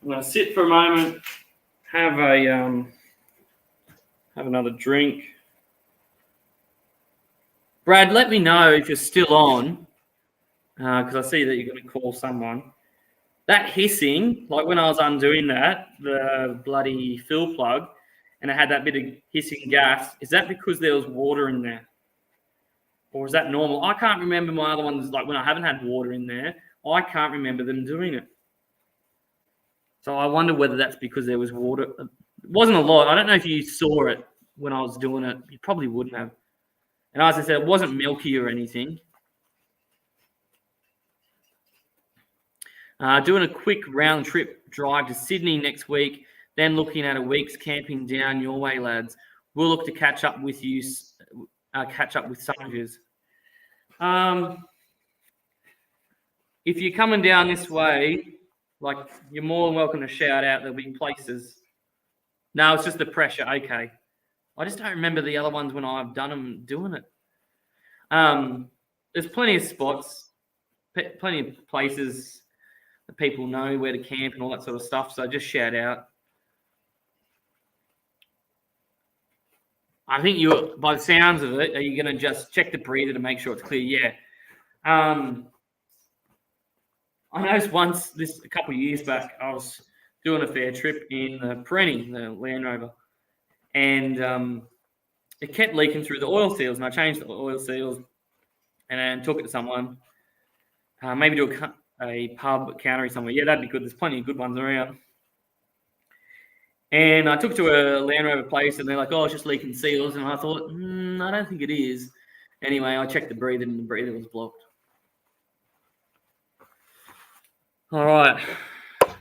I'm going to sit for a moment, have another drink. Brad, let me know if you're still on, because I see that you're going to call someone. That hissing, like when I was undoing that, the bloody fill plug, and it had that bit of hissing gas, is that because there was water in there? Or is that normal? I can't remember my other ones, like when I haven't had water in there, I can't remember them doing it. So I wonder whether that's because there was water. It wasn't a lot. I don't know if you saw it when I was doing it. You probably wouldn't have. And as I said, it wasn't milky or anything. Doing a quick round trip drive to Sydney next week, then looking at a week's camping down your way, lads. We'll look to catch up with you, catch up with some of you. If you're coming down this way, like, you're more than welcome to shout out. There'll be places. No, it's just the pressure. Okay. I just don't remember the other ones when I've done them doing it. there's plenty of spots, plenty of places that people know where to camp and all that sort of stuff. So just shout out. I think you, by the sounds of it, are you going to just check the breather to make sure it's clear? Yeah. I noticed once, a couple of years back, I was doing a fair trip in the Perenni, the Land Rover, and it kept leaking through the oil seals, and I changed the oil seals and then took it to someone, maybe to a pub countery somewhere. Yeah, that'd be good. There's plenty of good ones around. And I took it to a Land Rover place, and they're like, "Oh, it's just leaking seals." And I thought, I don't think it is. Anyway, I checked the breather, and the breather was blocked. All right. I'm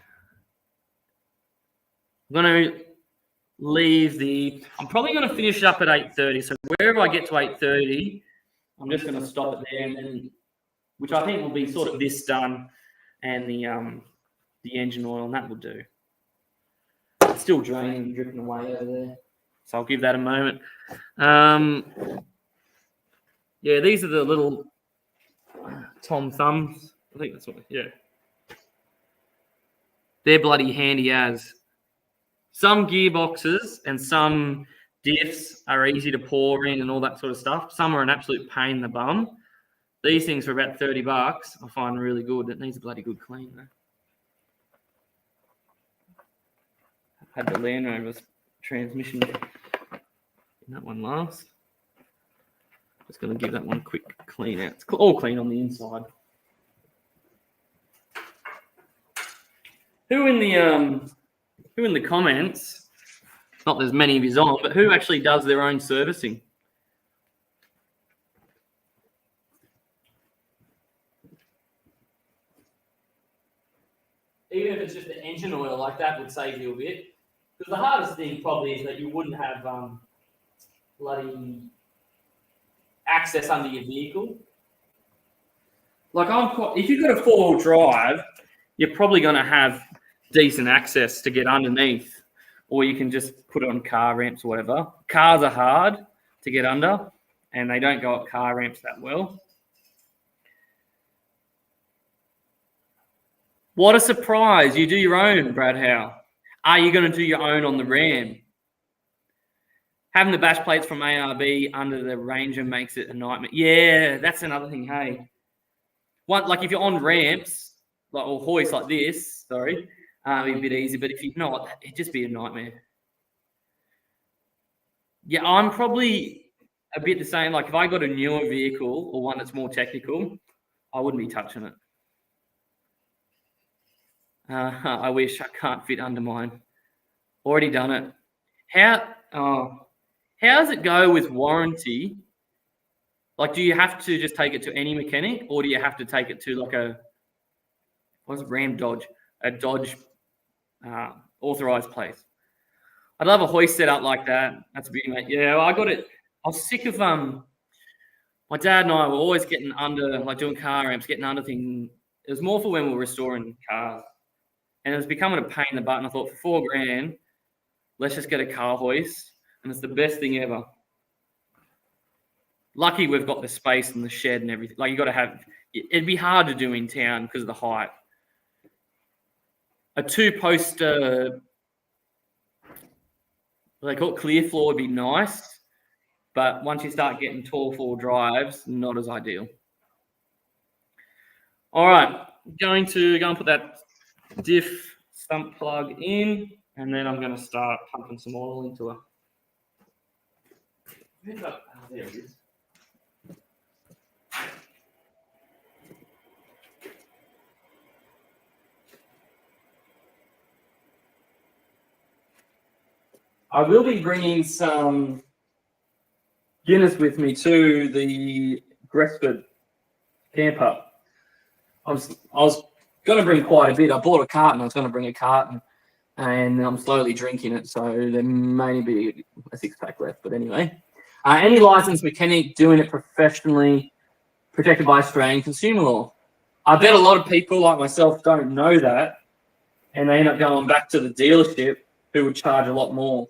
going to leave I'm probably going to finish it up at 8:30. So wherever I get to 8:30, I'm just going to stop it there, and then, which I think will be sort of this done and the engine oil, and that will do. It's still draining and dripping away over there. So I'll give that a moment. Yeah, these are the little Tom Thumbs. I think that's what, yeah. They're bloody handy as. Some gearboxes and some diffs are easy to pour in and all that sort of stuff. Some are an absolute pain in the bum. These things for about $30 I find really good. It needs a bloody good clean though. Had the Land Rover's transmission in that one last. Just going to give that one a quick clean out. It's all clean on the inside. Who in the comments, not there's many of yous on, but who actually does their own servicing? Even if it's just the engine oil, like that would save you a bit. Because the hardest thing probably is that you wouldn't have bloody access under your vehicle. Like if you've got a 4-wheel drive, you're probably going to have decent access to get underneath, or you can just put it on car ramps or whatever. Cars are hard to get under, and they don't go up car ramps that well. What a surprise. You do your own, Brad Howe. Are you going to do your own on the Ram? Having the bash plates from ARB under the Ranger makes it a nightmare. Yeah, that's another thing, hey. Like if you're on ramps, or hoists like this, it'd be a bit easy. But if you're not, it'd just be a nightmare. Yeah, I'm probably a bit the same. Like if I got a newer vehicle or one that's more technical, I wouldn't be touching it. I wish. I can't fit under mine. Already done it. How does it go with warranty? Like, do you have to just take it to any mechanic, or do you have to take it to like a Dodge authorized place? I'd love a hoist set up like that. That's a beauty, mate. Yeah, well, I got it. I was sick of my dad and I were always getting under, like doing car ramps, getting under things. It was more for when we were restoring cars. And it was becoming a pain in the butt. And I thought, for $4,000, let's just get a car hoist. And it's the best thing ever. Lucky we've got the space and the shed and everything. Like, you got to have, it'd be hard to do in town because of the height. A 2-post, they call it clear floor, would be nice. But once you start getting tall 4 drives, not as ideal. All right, going to go and put that diff stump plug in, and then I'm going to start pumping some oil into it. There it is. I will be bringing some Guinness with me to the Gresford camper. I was going to bring quite a bit. I bought a carton. I was going to bring a carton, and I'm slowly drinking it. So there may be a 6-pack left. But anyway, any licensed mechanic doing it professionally, protected by Australian consumer law. I bet a lot of people like myself don't know that, and they end up going back to the dealership who would charge a lot more.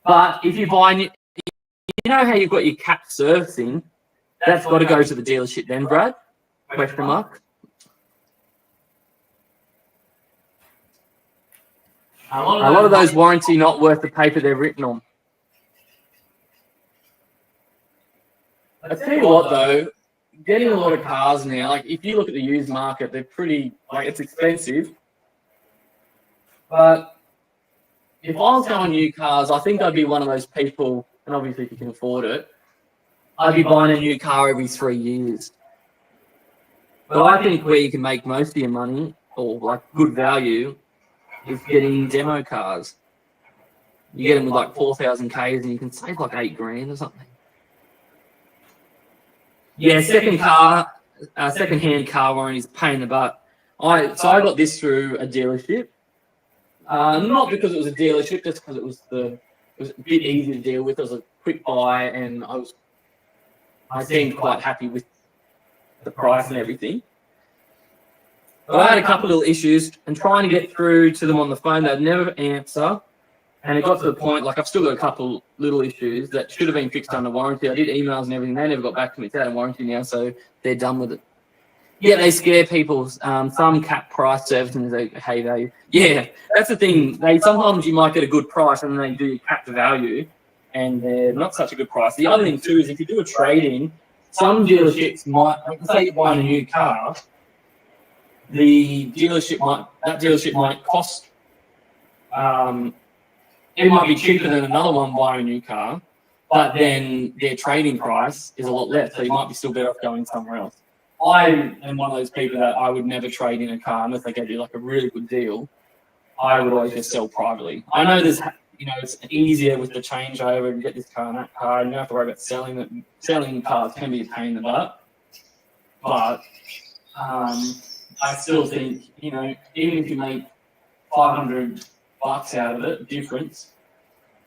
But if you buy, you know how you've got your cap servicing, That's got to go to the dealership then, Brad? Question mark. A lot of those warranty not worth the paper they're written on. I tell you what though, getting a lot of cars now, like if you look at the used market, they're pretty, like it's expensive. But if I was going new cars, I think I'd be one of those people, and obviously if you can afford it, I'd be buying a new car every 3 years. But I think where you can make most of your money, or like good value, is getting demo cars. You get them with like 4,000 Ks and you can save like 8 grand or something. Yeah, second-hand car warranty is a pain in the butt. I got this through a dealership. Not because it was a dealership, just because it was a bit easy to deal with. It was a quick buy, and I seemed quite happy with the price and everything. But I had a couple of little issues, and trying to get through to them on the phone, they'd never answer. And it got to the point, like I've still got a couple little issues that should have been fixed under warranty. I did emails and everything. They never got back to me. It's out of warranty now, so they're done with it. Yeah, they scare people. Some cap price service and they hey value. Yeah, that's the thing. Sometimes you might get a good price and then they do cap the value, and they're not such a good price. The other thing too is if you do a trade-in, some dealerships might, like say you're buying a new car, that dealership might cost. It might be cheaper than another one buying a new car, but then their trading price is a lot less, so you might be still better off going somewhere else. I am one of those people that I would never trade in a car unless they gave you like a really good deal. I would always just sell privately. I know it's easier with the changeover and get this car and that car, and you don't have to worry about selling it. Selling cars can be a pain in the butt, but I still think, even if you make $500 out of it, difference,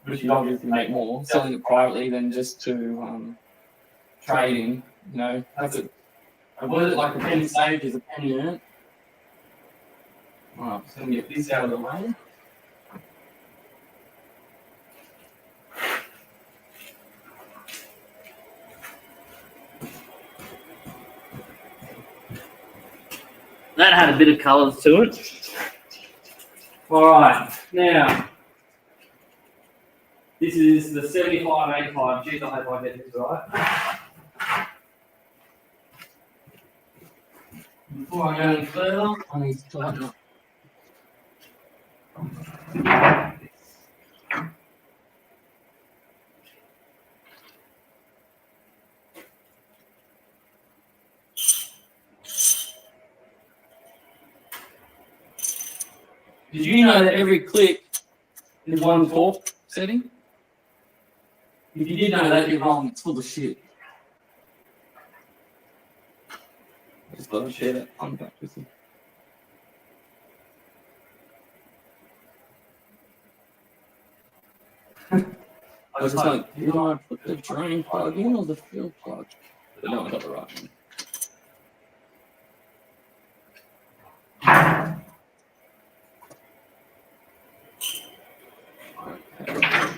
which you obviously make more selling it privately than just to trade in. That's it. What is it, like a penny saved is a penny earned? Alright, just gonna get this out of the way. That had a bit of colours to it. Alright, now this is the 7585. Geez, I hope I get this right. Before I go any further, I need to tighten up. Did you know that every click is one torque setting? If you did know that, you're wrong. It's full of shit. Just thought I'd share that fun fact with you. I was just like, did I put the drain plug in or the fuel plug? But no, I got the right one. Okay.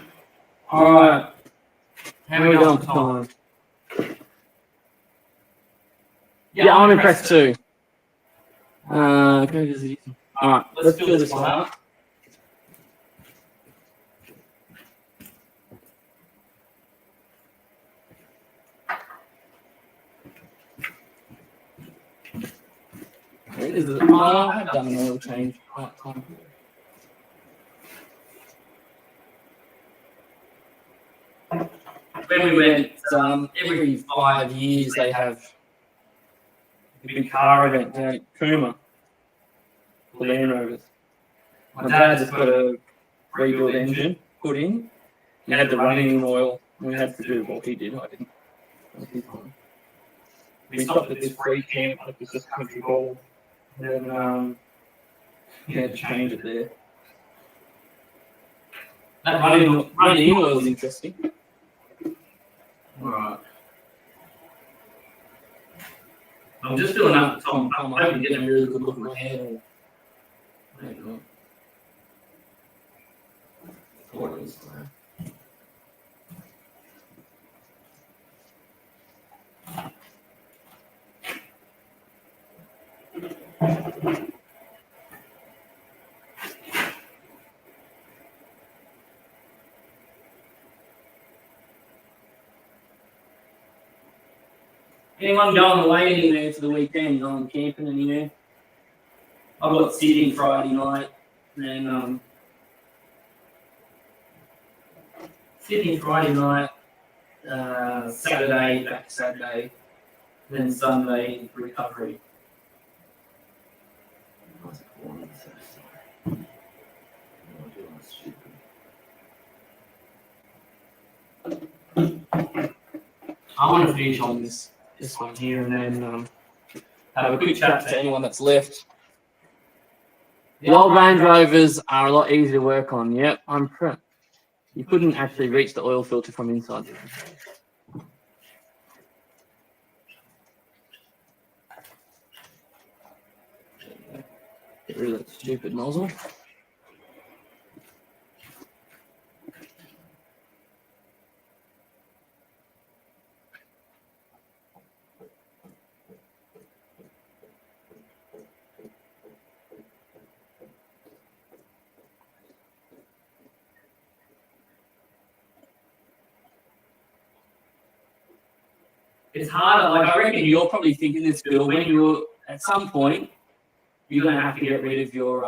Alright. How are we going for time? Yeah, I'm impressed too. Alright, let's fill this one up. I have done an oil change. When we went, every 5 years they have a big car event down at Cooma, the Land Rovers. My dad just got a rebuilt engine put in. He had the running oil. We had to do what he did. I didn't. We stopped at this free camp, like this country hall. Then he had to change it there. That running oil is interesting. Alright. I'm just filling up the top. I'm hoping to get a really good look at my hair. Anyone going away anywhere for the weekend? Going camping anywhere? I've got Sydney Friday night, and then Sydney Friday night, Saturday back to Saturday, then Sunday recovery. I want to finish on this one here and then have a quick chat to anyone that's left. The old Range Rovers are a lot easier to work on. Yep, I'm correct. You couldn't actually reach the oil filter from inside. Get rid of that stupid nozzle. It's harder, like I reckon you're probably thinking this, Bill, when you're at some point, you're going to have to get rid of your,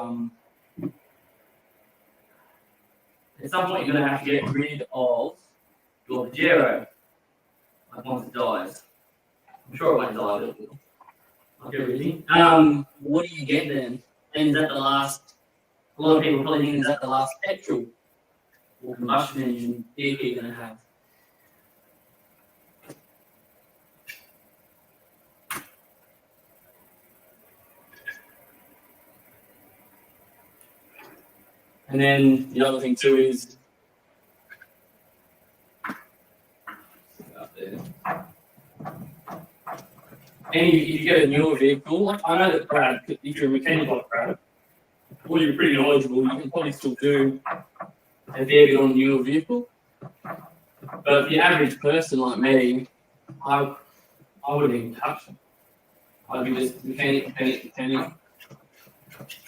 at some point you're going to have to get rid of your Pajero, like once it dies. I'm sure it won't die, but it will. Like everything. What do you get then? Then is that the last, a lot of people probably think is that the last petrol or combustion engine vehicle you're going to have? And then the other thing too is up there. And if you get a newer vehicle, like I know that Brad, if you're a mechanic like Brad, or you're pretty knowledgeable, you can probably still do a fair bit on a newer vehicle. But the average person like me, I wouldn't even touch it. I'd be just mechanic.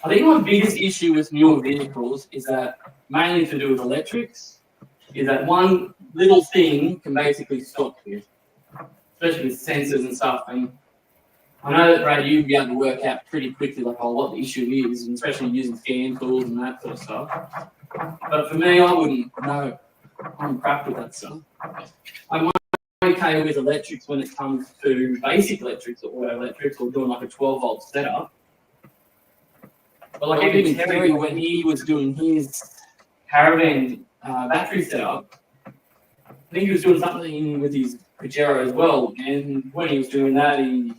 I think my biggest issue with newer vehicles is that, mainly to do with electrics, is that one little thing can basically stop you, especially with sensors and stuff. And I know that, Brad, you'd be able to work out pretty quickly like, what the issue is, and especially using scan tools and that sort of stuff. But for me, I wouldn't know. I'm crap with that stuff. I'm okay with electrics when it comes to basic electrics or auto electrics or doing like a 12-volt setup. But like even Terry, when he was doing his caravan battery setup, I think he was doing something with his Pajero as well. And when he was doing that, he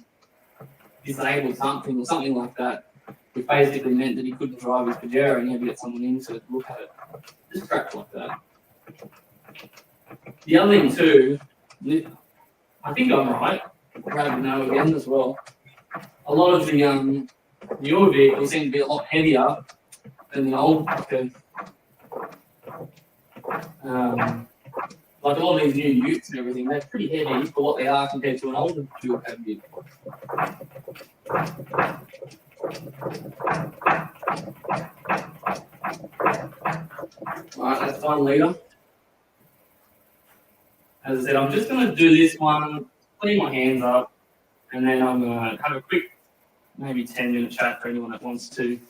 disabled something or something like that, which basically meant that he couldn't drive his Pajero and he had to get someone in to look at it. Just crap like that. The other thing too, I think I'm right. Brad would know again as well. A lot of the newer vehicles seem to be a lot heavier than the old. Because, like all these new Utes and everything, they're pretty heavy for what they are compared to an older fuel cab vehicle. Alright, that's 1 litre. As I said, I'm just going to do this one, clean my hands up, and then I'm going to have a quick, maybe 10-minute chat for anyone that wants to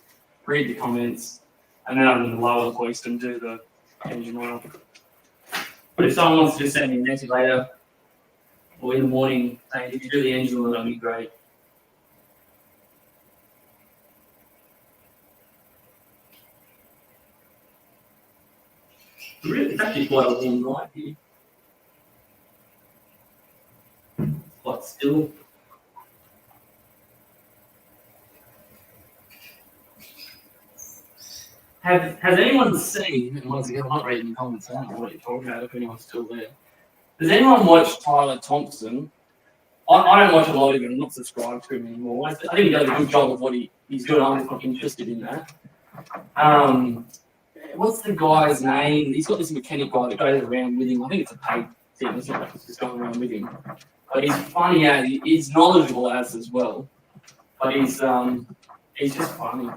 read the comments, and then I'm going to lower the hoist and do the engine oil. But if someone wants to just send me a message later, or in the morning, saying if you do the engine oil, that'll be great. It's actually quite a warm night here. Quite still. Has anyone seen, and once again, I'm not reading comments, I don't know what you're talking about if anyone's still there. Has anyone watched Tyler Thompson? I don't watch a lot of him, I'm not subscribed to him anymore. I think he does a good job of what he's doing, I'm not interested in that. What's the guy's name? He's got this mechanic guy that goes around with him. I think it's a paid thing, it's not like he's just going around with him. But he's funny as, he's knowledgeable as well. But he's just funny.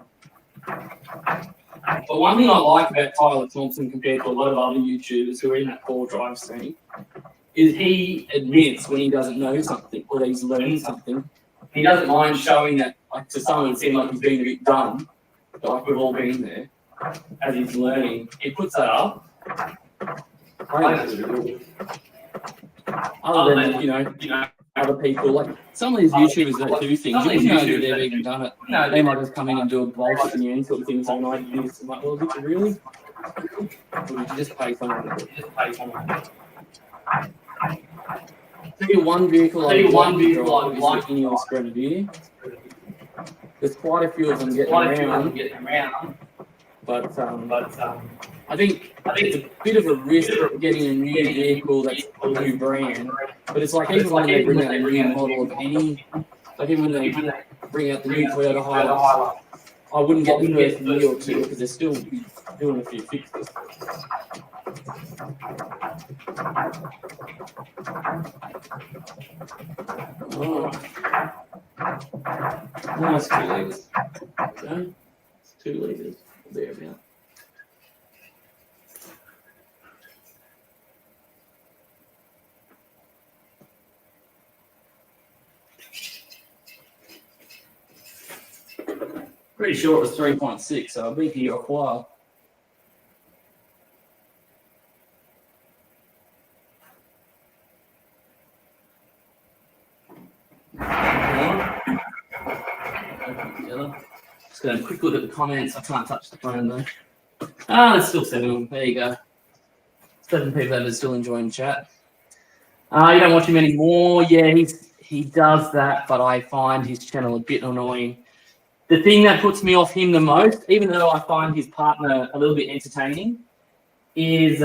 But one thing I like about Tyler Thompson compared to a lot of other YouTubers who are in that core drive scene is he admits when he doesn't know something or that he's learning something. He doesn't mind showing that, like, to someone it seems like he's being a bit dumb, but like we've all been there, as he's learning. He puts that up. I think that's really cool. Other than, you know, other people, like some of these YouTubers that do things, you know that they've even done it. They might just come in and do a bullshit in the end sort of thing, saying, I do this. I'm like, well, did you really? Or did you just pay someone? Tell you one vehicle I like in your Grenadier. There's quite a few of them getting around. But I think it's a bit of a risk getting a new vehicle that's a new brand. But it's like even when they bring out a new model of any, like even when they bring out the new Toyota Hilux, I wouldn't get the first year or two because they're still doing a few fixes. Oh. Nice 2 litres. Okay. It's 2 litres. Thereabout. Pretty sure it was 3.6, so I'll be here a while. Just going to quick look at the comments. I can't touch the phone though. There's still 7 of them. There you go. 7 people that are still enjoying chat. You don't watch him anymore. Yeah, he does that, but I find his channel a bit annoying. The thing that puts me off him the most, even though I find his partner a little bit entertaining, is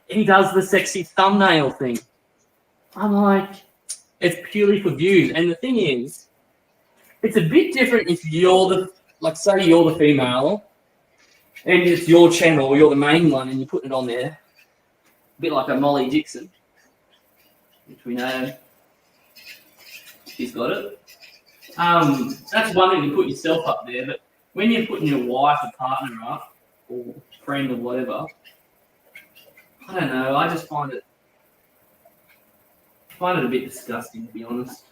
he does the sexy thumbnail thing. I'm like, it's purely for views. And the thing is, it's a bit different if you're say you're the female, and it's your channel, you're the main one, and you're putting it on there. A bit like a Molly Dixon, which we know she's got it. That's one thing to put yourself up there, but when you're putting your wife or partner up, or friend or whatever, I don't know, I just find it a bit disgusting, to be honest.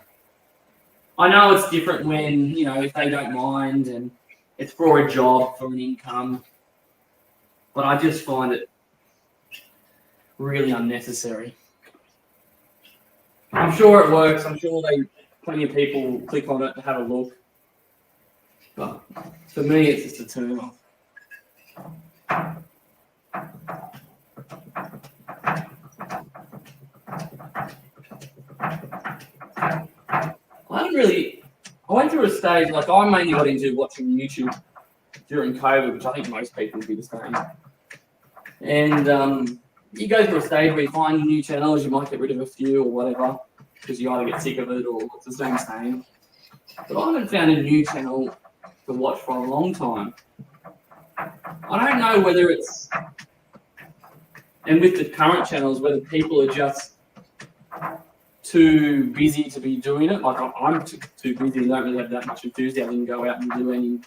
I know it's different when, you know, if they don't mind and it's for a job, for an income, but I just find it really unnecessary. I'm sure it works. I'm sure plenty of people click on it to have a look. But for me, it's just a turn off. I went through a stage, like I mainly got into watching YouTube during COVID, which I think most people would be the same. And you go through a stage where you find new channels, you might get rid of a few or whatever, because you either get sick of it or it's the same. But I haven't found a new channel to watch for a long time. I don't know whether it's, and with the current channels, whether people are just too busy to be doing it. Like I'm too busy and don't really have that much enthusiasm to go out and do any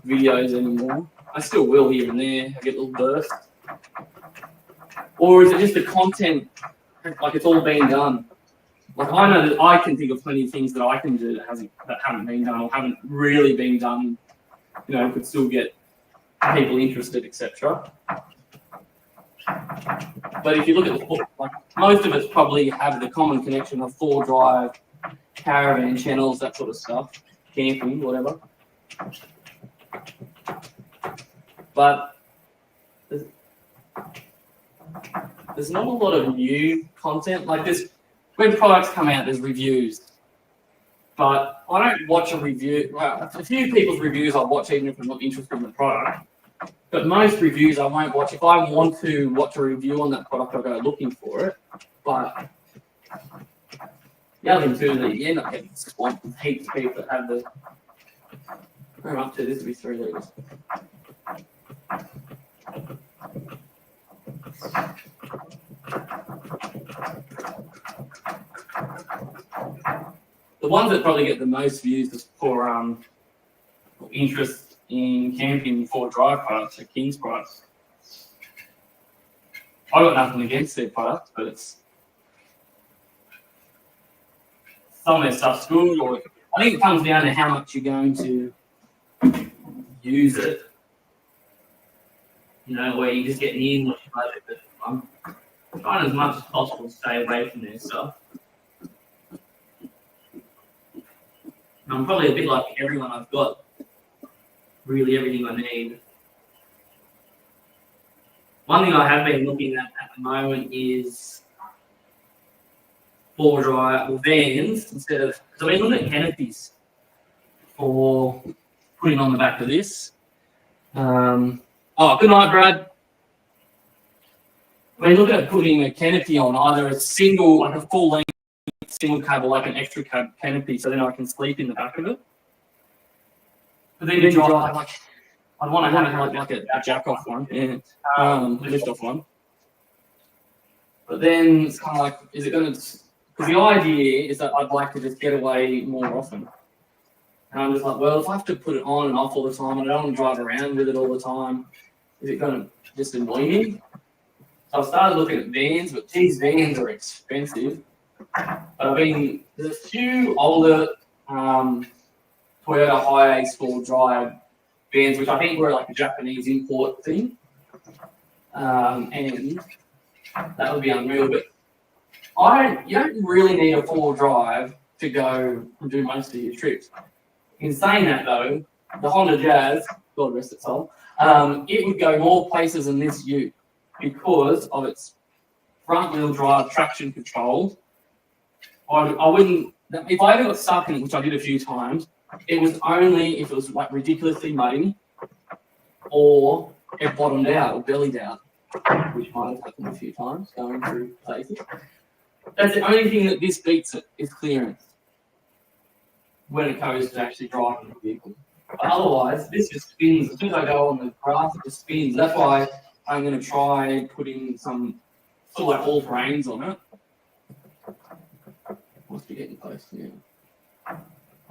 videos anymore. I still will here and there. I get little bursts. Or is it just the content, like it's all been done? Like I know that I can think of plenty of things that I can do that haven't been done or haven't really been done. You know, could still get people interested, etc. But if you look at like most of us probably have the common connection of 4Drive, caravan channels, that sort of stuff, camping, whatever. But there's not a lot of new content. Like when products come out, there's reviews. But I don't watch a review. Well, a few people's reviews I watch even if I'm not interested in the product. But most reviews I won't watch. If I want to watch a review on that product, I'll go looking for it. But the other thing too is that you end up getting swamped with heaps of people that have the. Where I'm up to, this will be 3 litres. The ones that probably get the most views is for interest in camping 4Drive products, or King's products. I've got nothing against their products, but it's some of their stuff's good, or I think it comes down to how much you're going to use it. You know, where you just get in what you budget, but I'm trying as much as possible to stay away from their stuff. I'm probably a bit like everyone. I've got really everything I need. One thing I have been looking at the moment is floor dryer or Vans instead of, because I've been looking at canopies for putting on the back of this. Oh, good night, Brad. When you look at putting a canopy on, either a single, like a full length single cable, like an extra canopy, so then I can sleep in the back of it. But then you drive, like, I'd want to have like a jack off one, yeah, lift off one. But then it's kind of like, is it going to? Because the idea is that I'd like to just get away more often. And I'm just like, well, if I have to put it on and off all the time, and I don't want to drive around with it all the time, is it going to just annoy me? So I started looking at Vans, but these Vans are expensive. But there's a few older Toyota Hiace four drive Vans, which I think were like a Japanese import thing. And that would be unreal. But you don't really need a four-wheel drive to go and do most of your trips. In saying that though, the Honda Jazz, God rest its soul, it would go more places than this Ute because of its front-wheel drive traction control. I wouldn't, if I ever got stuck in it, which I did a few times, it was only if it was like ridiculously muddy or it bottomed out or bellied out, which might have happened a few times going through places. That's the only thing that this beats it is clearance when it goes to actually driving the vehicle. But otherwise, this just spins. As soon as I go on the grass, it just spins. That's why I'm going to try putting some sort of like all-terrains on it. Must be getting close now. I'm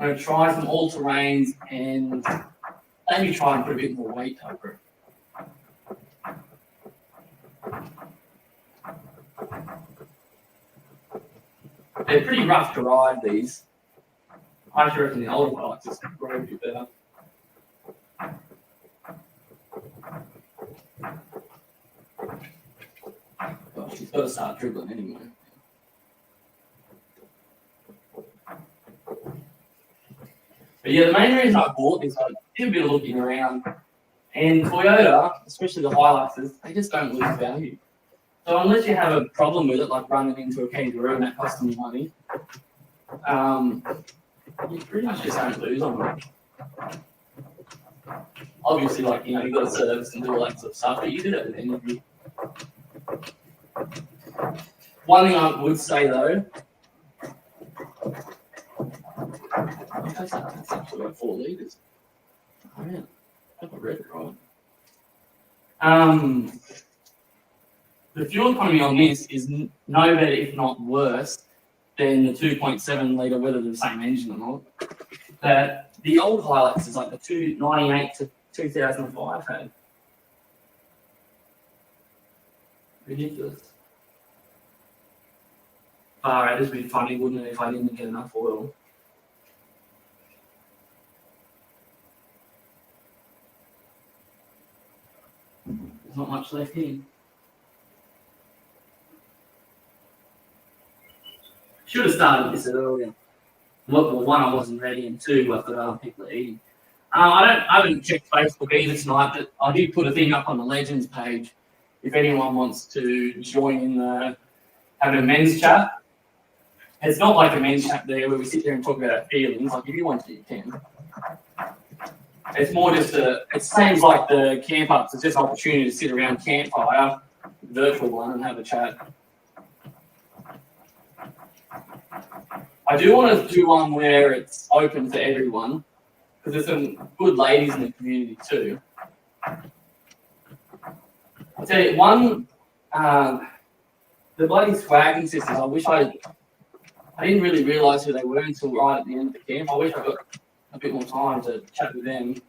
going to try some all-terrains and maybe try and put a bit more weight over it. They're pretty rough to ride, these. I actually reckon the older bikes just ride a bit better. Gosh, she's got to start dribbling anyway. But yeah, the main reason I bought this, I did a bit of looking around, and Toyota, especially the Hiluxes, they just don't lose value. So unless you have a problem with it, like running into a kangaroo and that costing you money, you pretty much just don't lose on it. Obviously, like, you know, you've got to service and do all that sort of stuff, but you do that with energy. One thing I would say though, that's actually about 4 litres. Oh yeah, I think I read it right. The fuel economy on this is no better, if not worse, than the 2.7 litre, whether they're the same engine or not. That the old Hilux is like the 298 to 2005 had. Ridiculous. Alright, this would be funny, wouldn't it, if I didn't get enough oil? There's not much left in. Should have started this earlier. Well, one, I wasn't ready, and two, I've got other people eating. I haven't checked Facebook either tonight, but I did put a thing up on the Legends page if anyone wants to join in having a men's chat. It's not like a men's chat there where we sit there and talk about our feelings. Like if you want to, you can. It's more just it seems like the camp ups. It's just an opportunity to sit around campfire, virtual one, and have a chat. I do want to do one where it's open to everyone, because there's some good ladies in the community too. I'll tell you, one, the bloody Swagging Sisters, I wish I didn't really realise who they were until right at the end of the camp. I wish I got a bit more time to chat with them.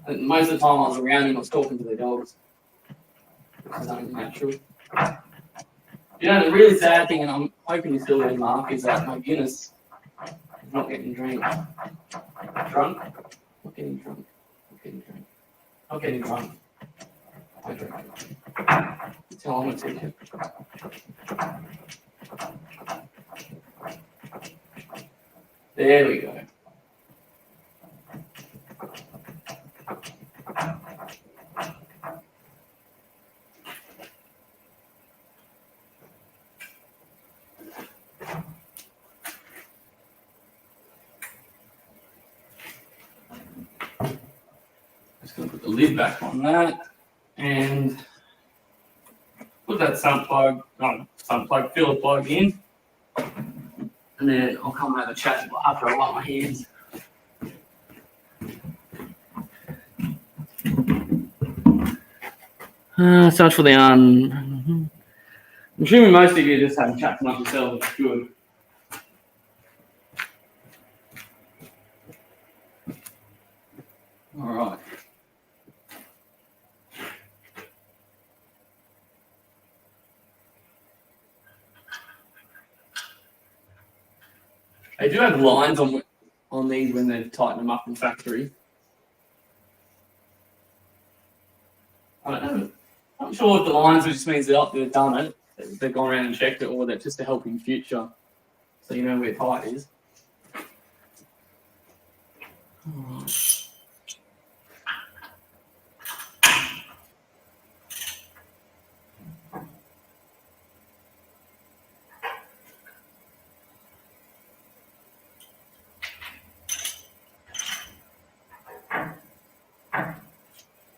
And most of the time I was around them, I was talking to their dogs, which is only natural. You know, the really sad thing, and I'm hoping you still there, Mark, is that my Guinness not getting drunk. Drunk? Not getting drunk. Not getting drunk. Not getting drunk. I drink. Tell them it's in. There we go. Just going to put the lid back on that and put that filler plug in. And then I'll come out and chat after I wipe my hands. So much for the I'm assuming most of you just haven't chatted amongst yourselves. It's good. All right. They do have lines on these when they tighten them up in factory. I don't know. I'm not sure if the lines just means they've done it, they've gone around and checked it, or they're just to help in future, so you know where tight is.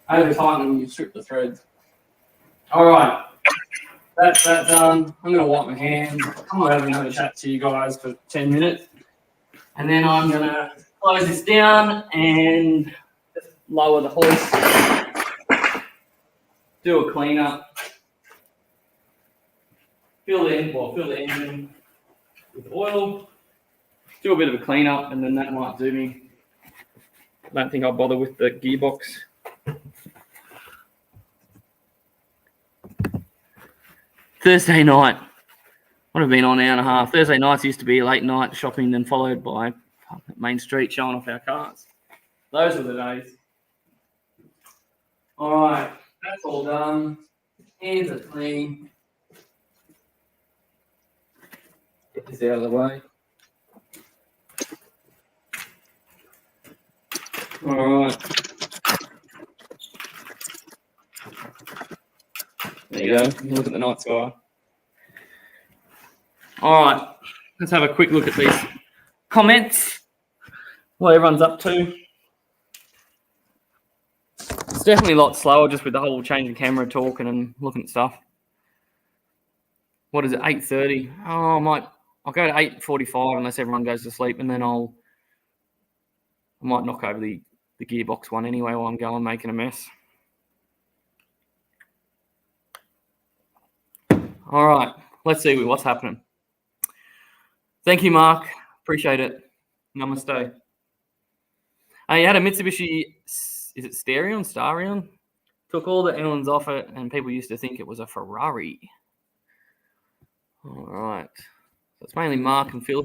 Over time, when you strip the threads. All right, that's that done. I'm going to wipe my hands. I'm going to have another chat to you guys for 10 minutes. And then I'm going to close this down and just lower the hoist. Do a cleanup. Fill the engine with oil. Do a bit of a cleanup, and then that might do me. I don't think I'll bother with the gearbox. Thursday night. Would have been on an hour and a half. Thursday nights used to be late night shopping, then followed by Main Street showing off our cars. Those were the days. All right, that's all done. Hands are clean. Get this out of the way. All right. There you go. Look at the night sky. All right. Let's have a quick look at these comments. What everyone's up to. It's definitely a lot slower just with the whole changing camera, talking and looking at stuff. What is it? 8:30. Oh, I'll go to 8:45 unless everyone goes to sleep, and then I might knock over the gearbox one anyway while I'm going making a mess. All right, let's see what's happening. Thank you, Mark. Appreciate it. Namaste. You had a Mitsubishi, is it Starion? Took all the Ellens off it, and people used to think it was a Ferrari. All right. So it's mainly Mark and Phil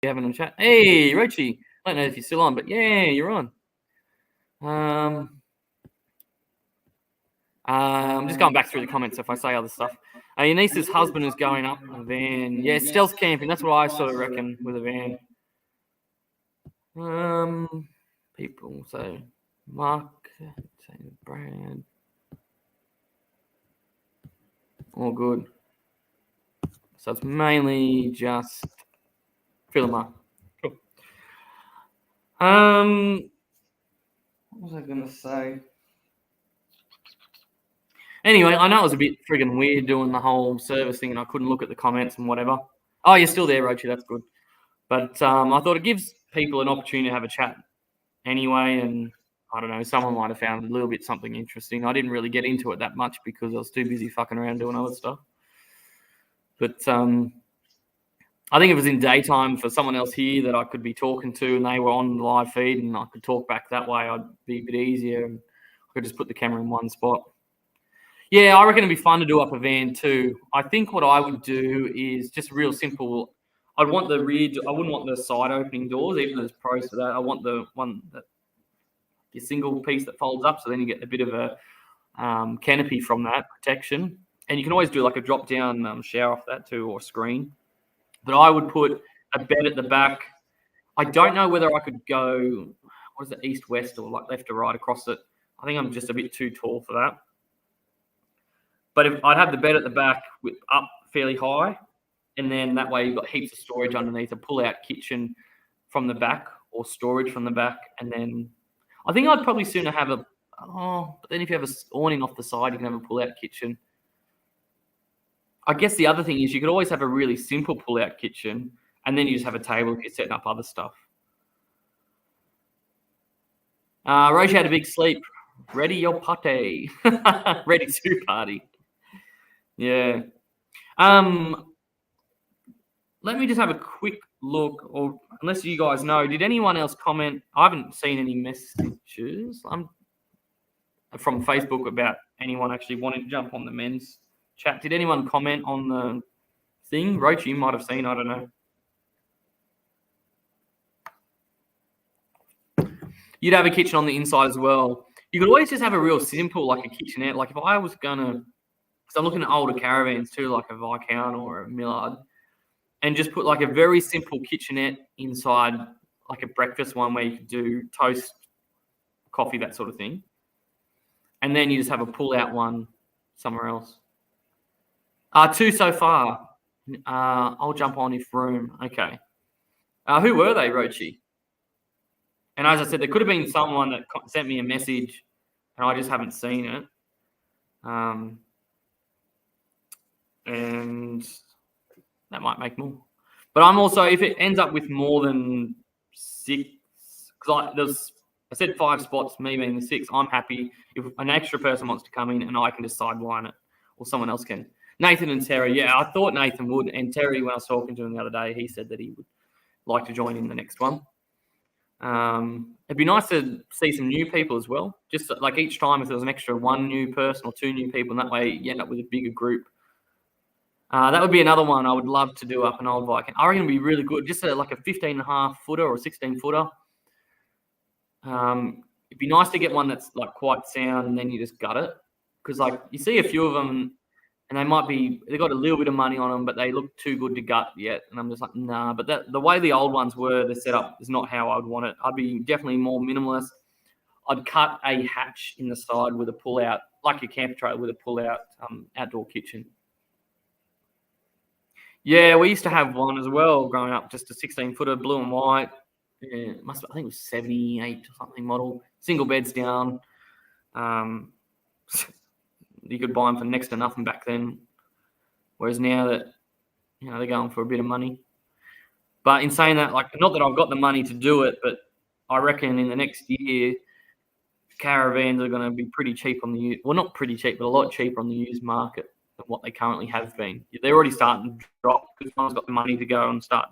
having a chat. Hey, Rochi. I don't know if you're still on, but yeah, you're on. I'm just going back through the comments if I say other stuff. Your niece's husband is going up in a van. Yeah, stealth camping. That's what I sort of reckon with a van. People say Mark, Brad. All good. So it's mainly just Phil and Mark. Cool. What was I going to say? Anyway, I know it was a bit friggin' weird doing the whole service thing and I couldn't look at the comments and whatever. Oh, you're still there, Rochi. That's good. But I thought it gives people an opportunity to have a chat anyway. And I don't know, someone might have found a little bit something interesting. I didn't really get into it that much because I was too busy fucking around doing other stuff. But I think it was in daytime for someone else here that I could be talking to and they were on the live feed and I could talk back that way. I'd be a bit easier and I could just put the camera in one spot. Yeah, I reckon it'd be fun to do up a van too. I think what I would do is just real simple. I'd want the rear. I wouldn't want the side opening doors, even though there's pros to that. I want the one that the single piece that folds up, so then you get a bit of a canopy from that protection. And you can always do like a drop down shower off that too, or screen. But I would put a bed at the back. I don't know whether I could go, what is it, east west or like left to right across it. I think I'm just a bit too tall for that. But if I'd have the bed at the back up fairly high, and then that way you've got heaps of storage underneath, a pull-out kitchen from the back or storage from the back, and then I think I'd probably sooner have but then if you have a awning off the side, you can have a pull-out kitchen. I guess the other thing is you could always have a really simple pull-out kitchen, and then you just have a table if you're setting up other stuff. Roche had a big sleep. Ready your party. Ready to party. Yeah. Let me just have a quick look, or unless you guys know, did anyone else comment? I haven't seen any messages from Facebook about anyone actually wanting to jump on the men's chat. Did anyone comment on the thing? Roach, you might have seen, I don't know. You'd have a kitchen on the inside as well. You could always just have a real simple, like a kitchenette. Like if I was going to, because I'm looking at older caravans too, like a Viscount or a Millard, and just put like a very simple kitchenette inside, like a breakfast one where you could do toast, coffee, that sort of thing. And then you just have a pull-out one somewhere else. 2 so far. I'll jump on if room. Okay. Who were they, Rochi? And as I said, there could have been someone that sent me a message and I just haven't seen it. And that might make more. But I'm also, if it ends up with more than 6, because I said 5 spots, me being the 6, I'm happy if an extra person wants to come in and I can just sideline it, or someone else can. Nathan and Terry, yeah, I thought Nathan would. And Terry, when I was talking to him the other day, he said that he would like to join in the next one. It'd be nice to see some new people as well. Just like each time, if there was an extra 1 new person or 2 new people, and that way you end up with a bigger group. That would be another one I would love to do up an old Viking. I reckon it'd be really good. Just like a 15.5 footer or a 16 footer. It'd be nice to get one that's like quite sound, and then you just gut it. Because like you see a few of them, and they've got a little bit of money on them, but they look too good to gut yet. And I'm just like, nah. But the way the old ones were, the setup is not how I would want it. I'd be definitely more minimalist. I'd cut a hatch in the side with a pull-out, like a camper trailer with a pull-out outdoor kitchen. Yeah, we used to have one as well growing up, just a 16-footer, blue and white. Yeah, I think it was 78 or something model. Single beds down. You could buy them for next to nothing back then. Whereas now that, they're going for a bit of money. But in saying that, like, not that I've got the money to do it, but I reckon in the next year, caravans are going to be pretty cheap on the well, not pretty cheap, but a lot cheaper on the used market than what they currently have been. They're already starting to drop because no one's got the money to go and start.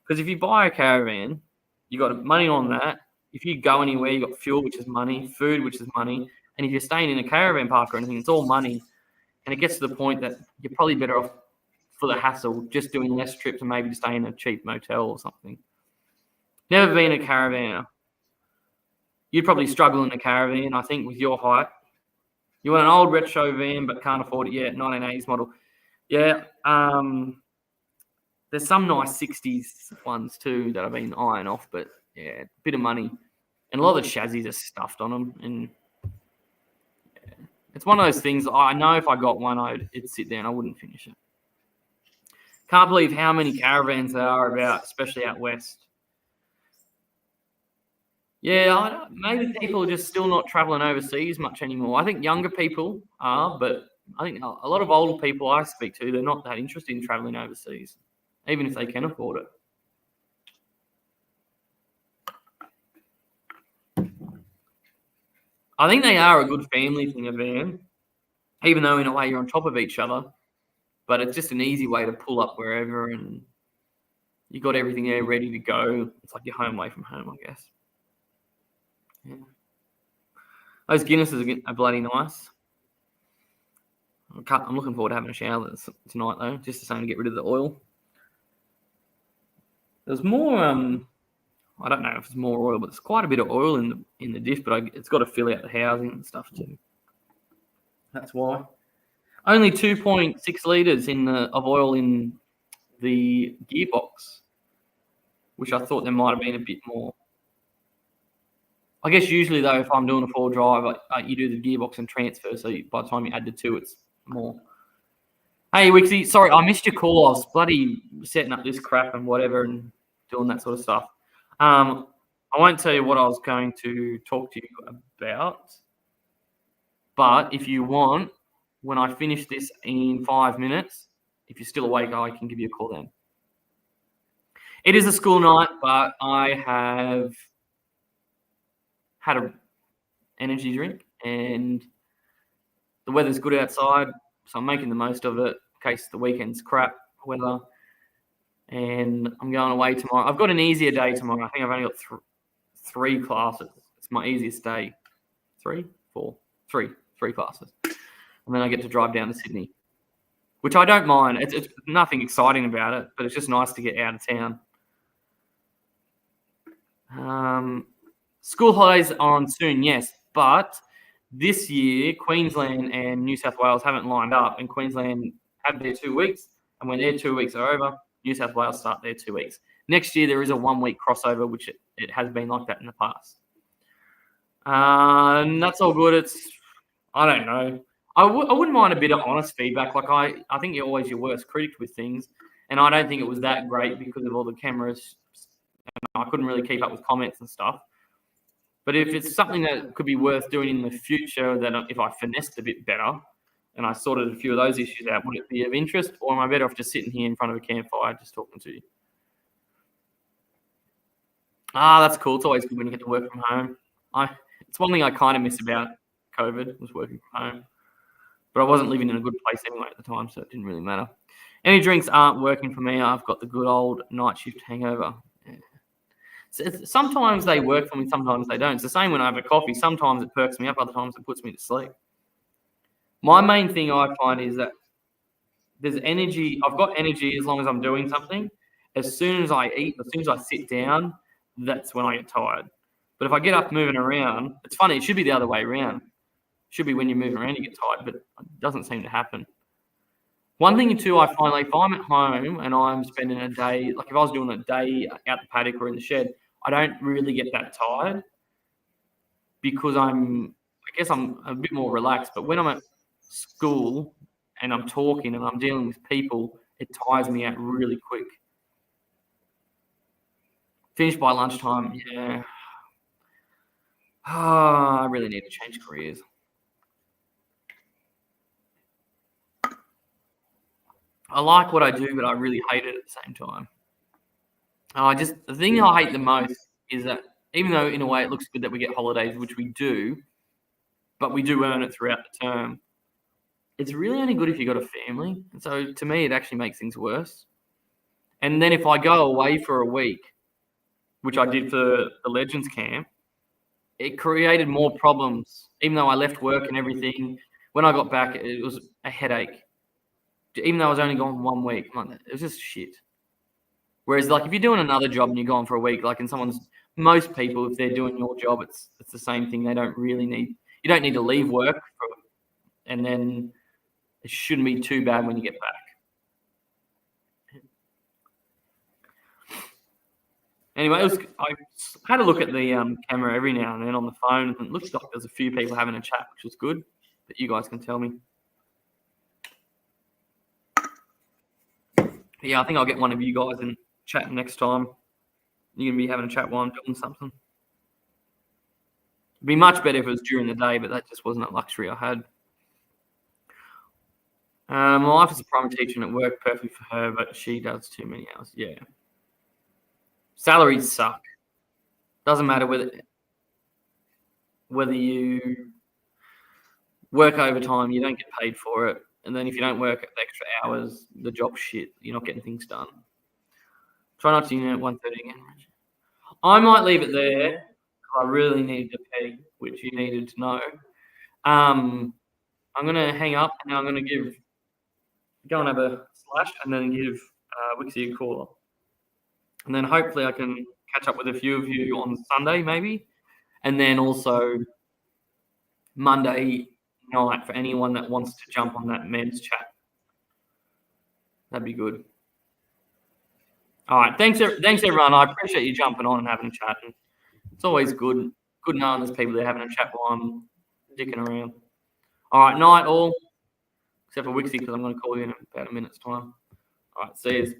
Because if you buy a caravan, you got money on that. If you go anywhere, you got fuel, which is money, food, which is money. And if you're staying in a caravan park or anything, it's all money. And it gets to the point that you're probably better off for the hassle, just doing less trips and maybe just staying in a cheap motel or something. Never been a caravan. You'd probably struggle in a caravan, I think, with your height. You want an old retro van but can't afford it yet, 1980s model. Yeah, there's some nice 60s ones too that I've been eyeing off, but yeah, a bit of money. And a lot of the chassis are stuffed on them. And yeah, it's one of those things, I know if I got one, it'd sit there and I wouldn't finish it. Can't believe how many caravans there are about, especially out west. Yeah, maybe people are just still not travelling overseas much anymore. I think younger people are, but I think a lot of older people I speak to, they're not that interested in travelling overseas, even if they can afford it. I think they are a good family thing, a van, even though in a way you're on top of each other, but it's just an easy way to pull up wherever and you got everything there ready to go. It's like your home away from home, I guess. Yeah. Those Guinnesses are bloody nice. I'm looking forward to having a shower tonight, though, just the same to get rid of the oil. There's more. I don't know if it's more oil, but there's quite a bit of oil in the diff. But it's got to fill out the housing and stuff too. That's why. Only 2.6 liters of oil in the gearbox, which I thought there might have been a bit more. I guess usually though, if I'm doing a 4-drive, you do the gearbox and transfer. So by the time you add the 2, it's more. Hey Wixie, sorry I missed your call. I was bloody setting up this crap and whatever and doing that sort of stuff. I won't tell you what I was going to talk to you about, but if you want, when I finish this in 5 minutes, if you're still awake, I can give you a call then. It is a school night, but I have had an energy drink and the weather's good outside, so I'm making the most of it in case the weekend's crap weather. And I'm going away tomorrow. I've got an easier day tomorrow. I think I've only got 3 classes. It's my easiest day. 3 classes. And then I get to drive down to Sydney, which I don't mind. It's nothing exciting about it, but it's just nice to get out of town. School holidays are on soon, yes, but this year Queensland and New South Wales haven't lined up, and Queensland have their 2 weeks, and when their 2 weeks are over, New South Wales start their 2 weeks. Next year there is a 1-week crossover, which it has been like that in the past. And that's all good. I don't know. I wouldn't mind a bit of honest feedback. Like I think you're always your worst critic with things, and I don't think it was that great because of all the cameras, and I couldn't really keep up with comments and stuff. But if it's something that could be worth doing in the future, then if I finessed a bit better and I sorted a few of those issues out, would it be of interest, or am I better off just sitting here in front of a campfire just talking to you? That's cool. It's always good when you get to work from home. It's one thing I kind of miss about COVID was working from home. But I wasn't living in a good place anyway at the time, so it didn't really matter. Any drinks aren't working for me. I've got the good old night shift hangover. Yeah. So sometimes they work for me, sometimes they don't. It's the same when I have a coffee. Sometimes it perks me up, other times it puts me to sleep. My main thing I find is that there's energy. I've got energy as long as I'm doing something. As soon as I eat, as soon as I sit down, that's when I get tired. But if I get up moving around, it's funny. It should be the other way around. Should be when you're moving around, you get tired, but it doesn't seem to happen. One thing too, I find, like if I'm at home and I'm spending a day, like if I was doing a day out the paddock or in the shed, I don't really get that tired because I guess I'm a bit more relaxed. But when I'm at school and I'm talking and I'm dealing with people, it tires me out really quick. Finish by lunchtime, yeah. I really need to change careers. I like what I do, but I really hate it at the same time. The thing I hate the most is that even though in a way it looks good that we get holidays, which we do, but we do earn it throughout the term, it's really only good if you've got a family. And so to me, it actually makes things worse. And then if I go away for a week, which I did for the Legends camp, it created more problems. Even though I left work and everything, when I got back, it was a headache. Even though I was only gone 1 week, it was just shit. Whereas, like, if you're doing another job and you're gone for a week, like most people, if they're doing your job, it's the same thing. You don't need to leave work, and then it shouldn't be too bad when you get back. Anyway, I had a look at the camera every now and then on the phone, and it looks like there's a few people having a chat, which is good, that you guys can tell me. Yeah, I think I'll get one of you guys in chat next time. You're going to be having a chat while I'm doing something. It'd be much better if it was during the day, but that just wasn't a luxury I had. My wife is a primary teacher and it worked perfectly for her, but she does too many hours. Yeah. Salaries suck. Doesn't matter whether you work overtime, you don't get paid for it. And then if you don't work extra hours, the job's shit. You're not getting things done. Try not to unit at 1:30 again. I might leave it there. I really needed to pee, which you needed to know. I'm going to hang up and I'm going to go and have a slash and then give Wixie a call. And then hopefully I can catch up with a few of you on Sunday, maybe. And then also Monday night for anyone that wants to jump on that men's chat. That'd be good. All right. Thanks, everyone. I appreciate you jumping on and having a chat. And it's always good knowing there's people that are having a chat while I'm dicking around. All right. Night all. Except for Wixie, because I'm going to call you in about a minute's time. All right. See you.